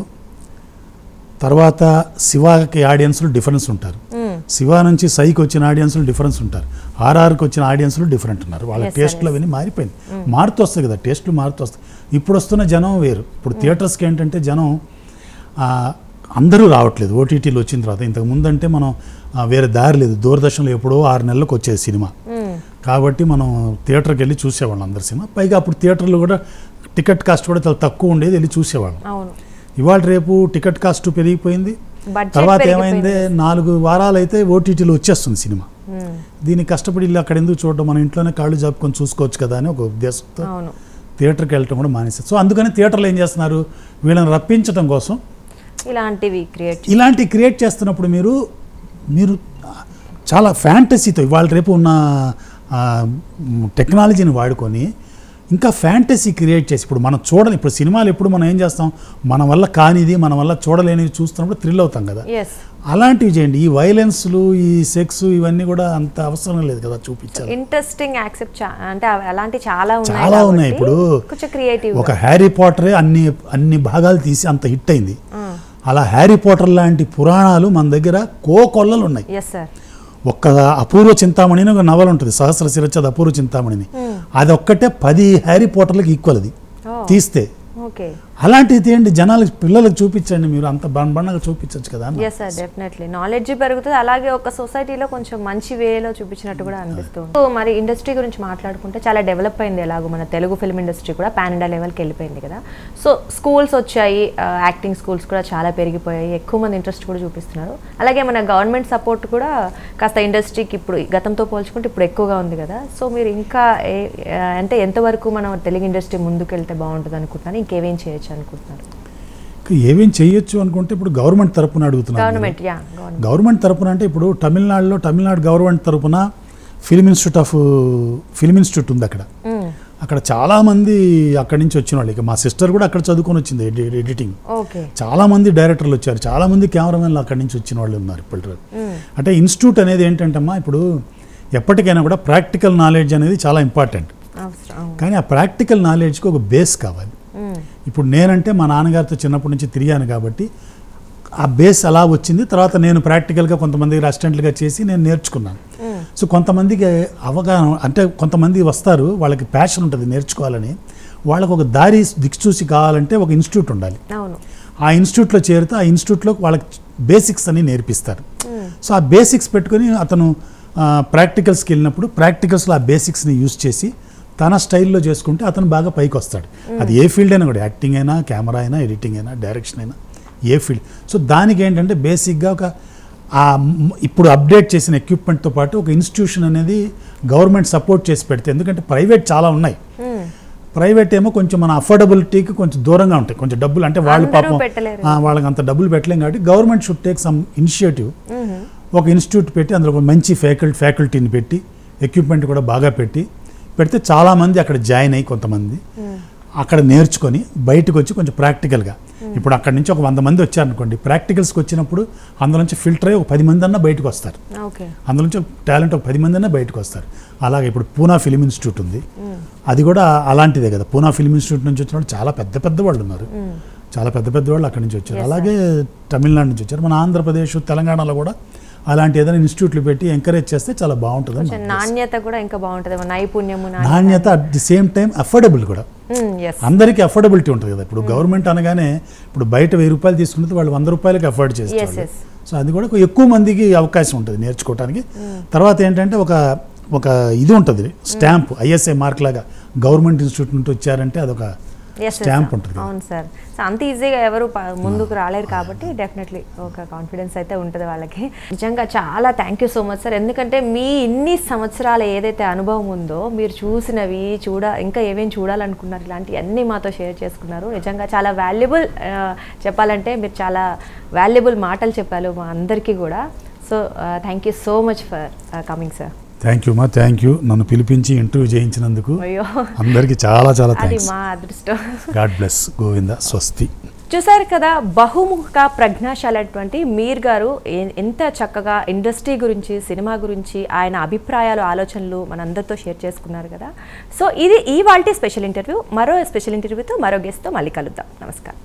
తర్వాత శివాకి ఆడియన్స్లు డిఫరెన్స్ ఉంటారు, శివ నుంచి సైకి వచ్చిన ఆడియన్స్లు డిఫరెన్స్ ఉంటారు, ఆర్ఆర్కి వచ్చిన ఆడియన్స్లు డిఫరెంట్ ఉన్నారు. వాళ్ళ టేస్ట్లు అవన్నీ మారిపోయింది, మారుతూ వస్తాయి కదా, టేస్ట్లు మారుతూ వస్తాయి. ఇప్పుడు వస్తున్న జనం వేరు. ఇప్పుడు థియేటర్స్కి ఏంటంటే జనం అందరూ రావట్లేదు ఓటీటీలు వచ్చిన తర్వాత. ఇంతకుముందు అంటే మనం వేరే దారి లేదు, దూరదర్శన్లో ఎప్పుడో 6 నెలలకు వచ్చేది సినిమా, కాబట్టి మనం థియేటర్కి వెళ్ళి చూసేవాళ్ళం అందరు సినిమా. పైగా అప్పుడు థియేటర్లో కూడా టికెట్ కాస్ట్ కూడా చాలా తక్కువ ఉండేది, వెళ్ళి చూసేవాళ్ళం. ఇవాళ రేపు టికెట్ కాస్ట్ పెరిగిపోయింది, తర్వాత ఏమైంది 4 వారాలు అయితే ఓటీటీలో వచ్చేస్తుంది సినిమా. దీన్ని కష్టపడి వెళ్ళి అక్కడ ఎందుకు చూడడం, మన ఇంట్లోనే కాళ్ళు జాపుకొని చూసుకోవచ్చు కదా అని ఒక ఉద్దేశంతో థియేటర్కి వెళ్ళటం కూడా మానేస్తారు. సో అందుకని థియేటర్లో ఏం చేస్తున్నారు, వీళ్ళని రప్పించడం కోసం ఇలాంటివి క్రియేట్ చేస్తున్నప్పుడు మీరు చాలా ఫ్యాంటసీతో ఇవాళ రేపు ఉన్న టెక్నాలజీని వాడుకొని ఇంకా ఫ్యాంటసీ క్రియేట్ చేసి, ఇప్పుడు మనం చూడాలి, ఇప్పుడు సినిమాలు ఎప్పుడు మనం ఏం చేస్తాం, మన వల్ల కానిది మన వల్ల చూడలేనివి చూస్తున్నప్పుడు థ్రిల్ అవుతాం కదా, అలాంటివి చేయండి. ఈ వైలెన్స్లు, ఈ సెక్స్ ఇవన్నీ కూడా అంత అవసరం లేదు కదా, చూపించాలి. ఇంట్రెస్టింగ్ యాక్సెప్ట్ అంటే అలాంటి చాలా ఉన్నాయి. ఇప్పుడు ఒక హ్యారీ పాటరే అన్ని భాగాలు తీసి అంత హిట్ అయింది. అలా హ్యారీ పాటర్ లాంటి పురాణాలు మన దగ్గర కోకొల్లలు ఉన్నాయి. ఒక్క అపూర్వ చింతామణి అని ఒక నవల ఉంటుంది, సహస్ర శిరచ్చ అపూర్వ చింతామణిని, అది ఒక్కటే 10 హ్యారీ పాటర్లకు ఈక్వల్ అది తీస్తే. అలాంటివి తీయండి, జనాలకు పిల్లలకు చూపించండి, మీరు అంత బండగా చూపించచ్చు కదా. డెఫినెట్లీ నాలెడ్జ్ పెరుగుతుంది, అలాగే ఒక సొసైటీలో కొంచెం మంచి వేలో చూపించినట్టు కూడా అనిపిస్తుంది. సో మరి ఇండస్ట్రీ గురించి మాట్లాడుకుంటే చాలా డెవలప్ అయింది, ఎలాగో మన తెలుగు ఫిల్మ్ ఇండస్ట్రీ కూడా పాన్ ఇండియా లెవెల్కి వెళ్ళిపోయింది కదా. సో స్కూల్స్ వచ్చాయి, యాక్టింగ్ స్కూల్స్ కూడా చాలా పెరిగిపోయాయి, ఎక్కువ మంది ఇంట్రెస్ట్ కూడా చూపిస్తున్నారు. అలాగే మన గవర్నమెంట్ సపోర్ట్ కూడా కాస్త ఇండస్ట్రీకి ఇప్పుడు గతంతో పోల్చుకుంటే ఇప్పుడు ఎక్కువగా ఉంది కదా. సో మీరు ఇంకా అంటే ఎంతవరకు మనం తెలుగు ఇండస్ట్రీ ముందుకు వెళ్తే బాగుంటుంది అనుకుంటున్నారు, ఇంకేమేం చేయొచ్చు అనుకుంటున్నారు? ఏమేం చేయొచ్చు అనుకుంటే ఇప్పుడు గవర్నమెంట్ తరపున అడుగుతున్నారు. గవర్నమెంట్ తరపున అంటే ఇప్పుడు తమిళనాడు గవర్నమెంట్ తరపున ఫిల్మ్ ఇన్స్టిట్యూట్ ఉంది అక్కడ చాలా మంది అక్కడి నుంచి వచ్చిన వాళ్ళు. ఇక మా సిస్టర్ కూడా అక్కడ చదువుకొని వచ్చింది ఎడిటింగ్. చాలా మంది డైరెక్టర్లు వచ్చారు, చాలా మంది కెమెరామెన్లు అక్కడి నుంచి వచ్చిన వాళ్ళు ఉన్నారు ఇప్పుడు. అంటే ఇన్స్టిట్యూట్ అనేది ఏంటంటమ్మా, ఇప్పుడు ఎప్పటికైనా కూడా ప్రాక్టికల్ నాలెడ్జ్ అనేది చాలా ఇంపార్టెంట్, కానీ ఆ ప్రాక్టికల్ నాలెడ్జ్కి ఒక బేస్ కావాలి. ఇప్పుడు నేనంటే మా నాన్నగారితో చిన్నప్పటి నుంచి తిరిగాను కాబట్టి ఆ బేస్ అలా వచ్చింది. తర్వాత నేను ప్రాక్టికల్గా కొంతమందికి అసిస్టెంట్లుగా చేసి నేను నేర్చుకున్నాను. సో కొంతమందికి అవగాహన, అంటే కొంతమంది వస్తారు, వాళ్ళకి ప్యాషన్ ఉంటుంది నేర్చుకోవాలని, వాళ్ళకు ఒక దారి దిక్చూసి కావాలంటే ఒక ఇన్స్టిట్యూట్ ఉండాలి. ఆ ఇన్స్టిట్యూట్లో చేరితే ఆ ఇన్స్టిట్యూట్లో వాళ్ళకి బేసిక్స్ అని నేర్పిస్తారు. సో ఆ బేసిక్స్ పెట్టుకొని అతను ప్రాక్టికల్స్కి వెళ్ళినప్పుడు ప్రాక్టికల్స్లో ఆ బేసిక్స్ని యూజ్ చేసి తన స్టైల్లో చేసుకుంటే అతను బాగా పైకి వస్తాడు. అది ఏ ఫీల్డ్ అయినా కూడా, యాక్టింగ్ అయినా, కెమెరా అయినా, ఎడిటింగ్ అయినా, డైరెక్షన్ అయినా, ఏ ఫీల్డ్. సో దానికి ఏంటంటే బేసిక్గా ఇప్పుడు అప్డేట్ చేసిన ఎక్విప్మెంట్తో పాటు ఒక ఇన్స్టిట్యూషన్ అనేది గవర్నమెంట్ సపోర్ట్ చేసి పెడితే, ఎందుకంటే ప్రైవేట్ చాలా ఉన్నాయి, ప్రైవేట్ ఏమో కొంచెం మన అఫోర్డబిలిటీకి కొంచెం దూరంగా ఉంటాయి, కొంచెం డబ్బులు అంటే వాళ్ళు పాపం వాళ్ళకి అంత డబ్బులు పెట్టలేం. కాబట్టి government should take some initiative, ఒక ఇన్స్టిట్యూట్ పెట్టి అందులో ఒక మంచి ఫ్యాకల్టీని పెట్టి ఎక్విప్మెంట్ కూడా బాగా పెడితే చాలామంది అక్కడ జాయిన్ అయ్యి కొంతమంది అక్కడ నేర్చుకొని బయటకు వచ్చి కొంచెం ప్రాక్టికల్గా, ఇప్పుడు అక్కడి నుంచి ఒక 100 మంది వచ్చారనుకోండి, ప్రాక్టికల్స్కి వచ్చినప్పుడు అందులో నుంచి ఫిల్టర్ అయ్యి ఒక 10 మంది అన్నా బయటకు వస్తారు, అందులో నుంచి టాలెంట్ ఒక 10 మంది అన్నా బయటకు వస్తారు. అలాగే ఇప్పుడు పూనా ఫిలిం ఇన్స్టిట్యూట్ ఉంది, అది కూడా అలాంటిదే కదా. పూనా ఫిలిం ఇన్స్టిట్యూట్ నుంచి వచ్చిన వాళ్ళు చాలా పెద్ద వాళ్ళు ఉన్నారు, చాలా పెద్ద వాళ్ళు అక్కడి నుంచి వచ్చారు. అలాగే తమిళనాడు నుంచి వచ్చారు. మన ఆంధ్రప్రదేశ్, తెలంగాణలో కూడా అలాంటి ఏదైనా ఇన్స్టిట్యూట్లు పెట్టి ఎంకరేజ్ చేస్తే చాలా బాగుంటుంది. నాణ్యత కూడా ఇంకా బాగుంటుంది, నైపుణ్యము, నాణ్యత at the same time affordable కూడా, అందరికీ అఫోర్డబిలిటీ ఉంటుంది కదా. ఇప్పుడు గవర్నమెంట్ అనగానే ఇప్పుడు బయట 1000 రూపాయలు తీసుకుంటే వాళ్ళు 100 రూపాయలకి అఫోర్డ్ చేస్తారు. సో అది కూడా ఎక్కువ మందికి అవకాశం ఉంటుంది నేర్చుకోవడానికి. తర్వాత ఏంటంటే ఒక ఇది ఉంటుంది, స్టాంప్, ISI మార్క్ లాగా గవర్నమెంట్ ఇన్స్టిట్యూట్ నుండి వచ్చారంటే అదొక స్టాంప్ ఉంటుంది. అవును సార్. సో అంత ఈజీగా ఎవరు ముందుకు రాలేరు కాబట్టి డెఫినెట్లీ ఒక కాన్ఫిడెన్స్ అయితే ఉంటుంది వాళ్ళకి. నిజంగా చాలా thank you so much sir. ఎందుకంటే మీ ఇన్ని సంవత్సరాల ఏదైతే అనుభవం ఉందో, మీరు చూసినవి ఇంకా ఏమేమి చూడాలనుకున్నారు, ఇలాంటివన్నీ మాతో షేర్ చేసుకున్నారు. నిజంగా చాలా వాల్యుబుల్, చెప్పాలంటే మీరు చాలా వాల్యుబుల్ మాటలు చెప్పారు మా అందరికీ కూడా. So thank you so much for coming sir. Thank you మా, థ్యాంక్ యూ నన్ను పిలిపించి ఇంటర్వ్యూ చేయించినందుకు. అందరికీ చాలా థ్యాంక్స్. మా అదృష్టం. God bless. గోవింద స్వస్తి. చూసారు కదా, బహుముఖ ప్రజ్ఞాశాలైనటువంటి మీర్ గారు ఎంత చక్కగా ఇండస్ట్రీ గురించి, సినిమా గురించి ఆయన అభిప్రాయాలు, ఆలోచనలు మనందరితో షేర్ చేసుకున్నారు కదా. సో ఇది ఇవాల్టి స్పెషల్ ఇంటర్వ్యూ. మరో స్పెషల్ ఇంటర్వ్యూతో, మరో గెస్ట్తో మళ్ళీ కలుద్దాం. నమస్కారం.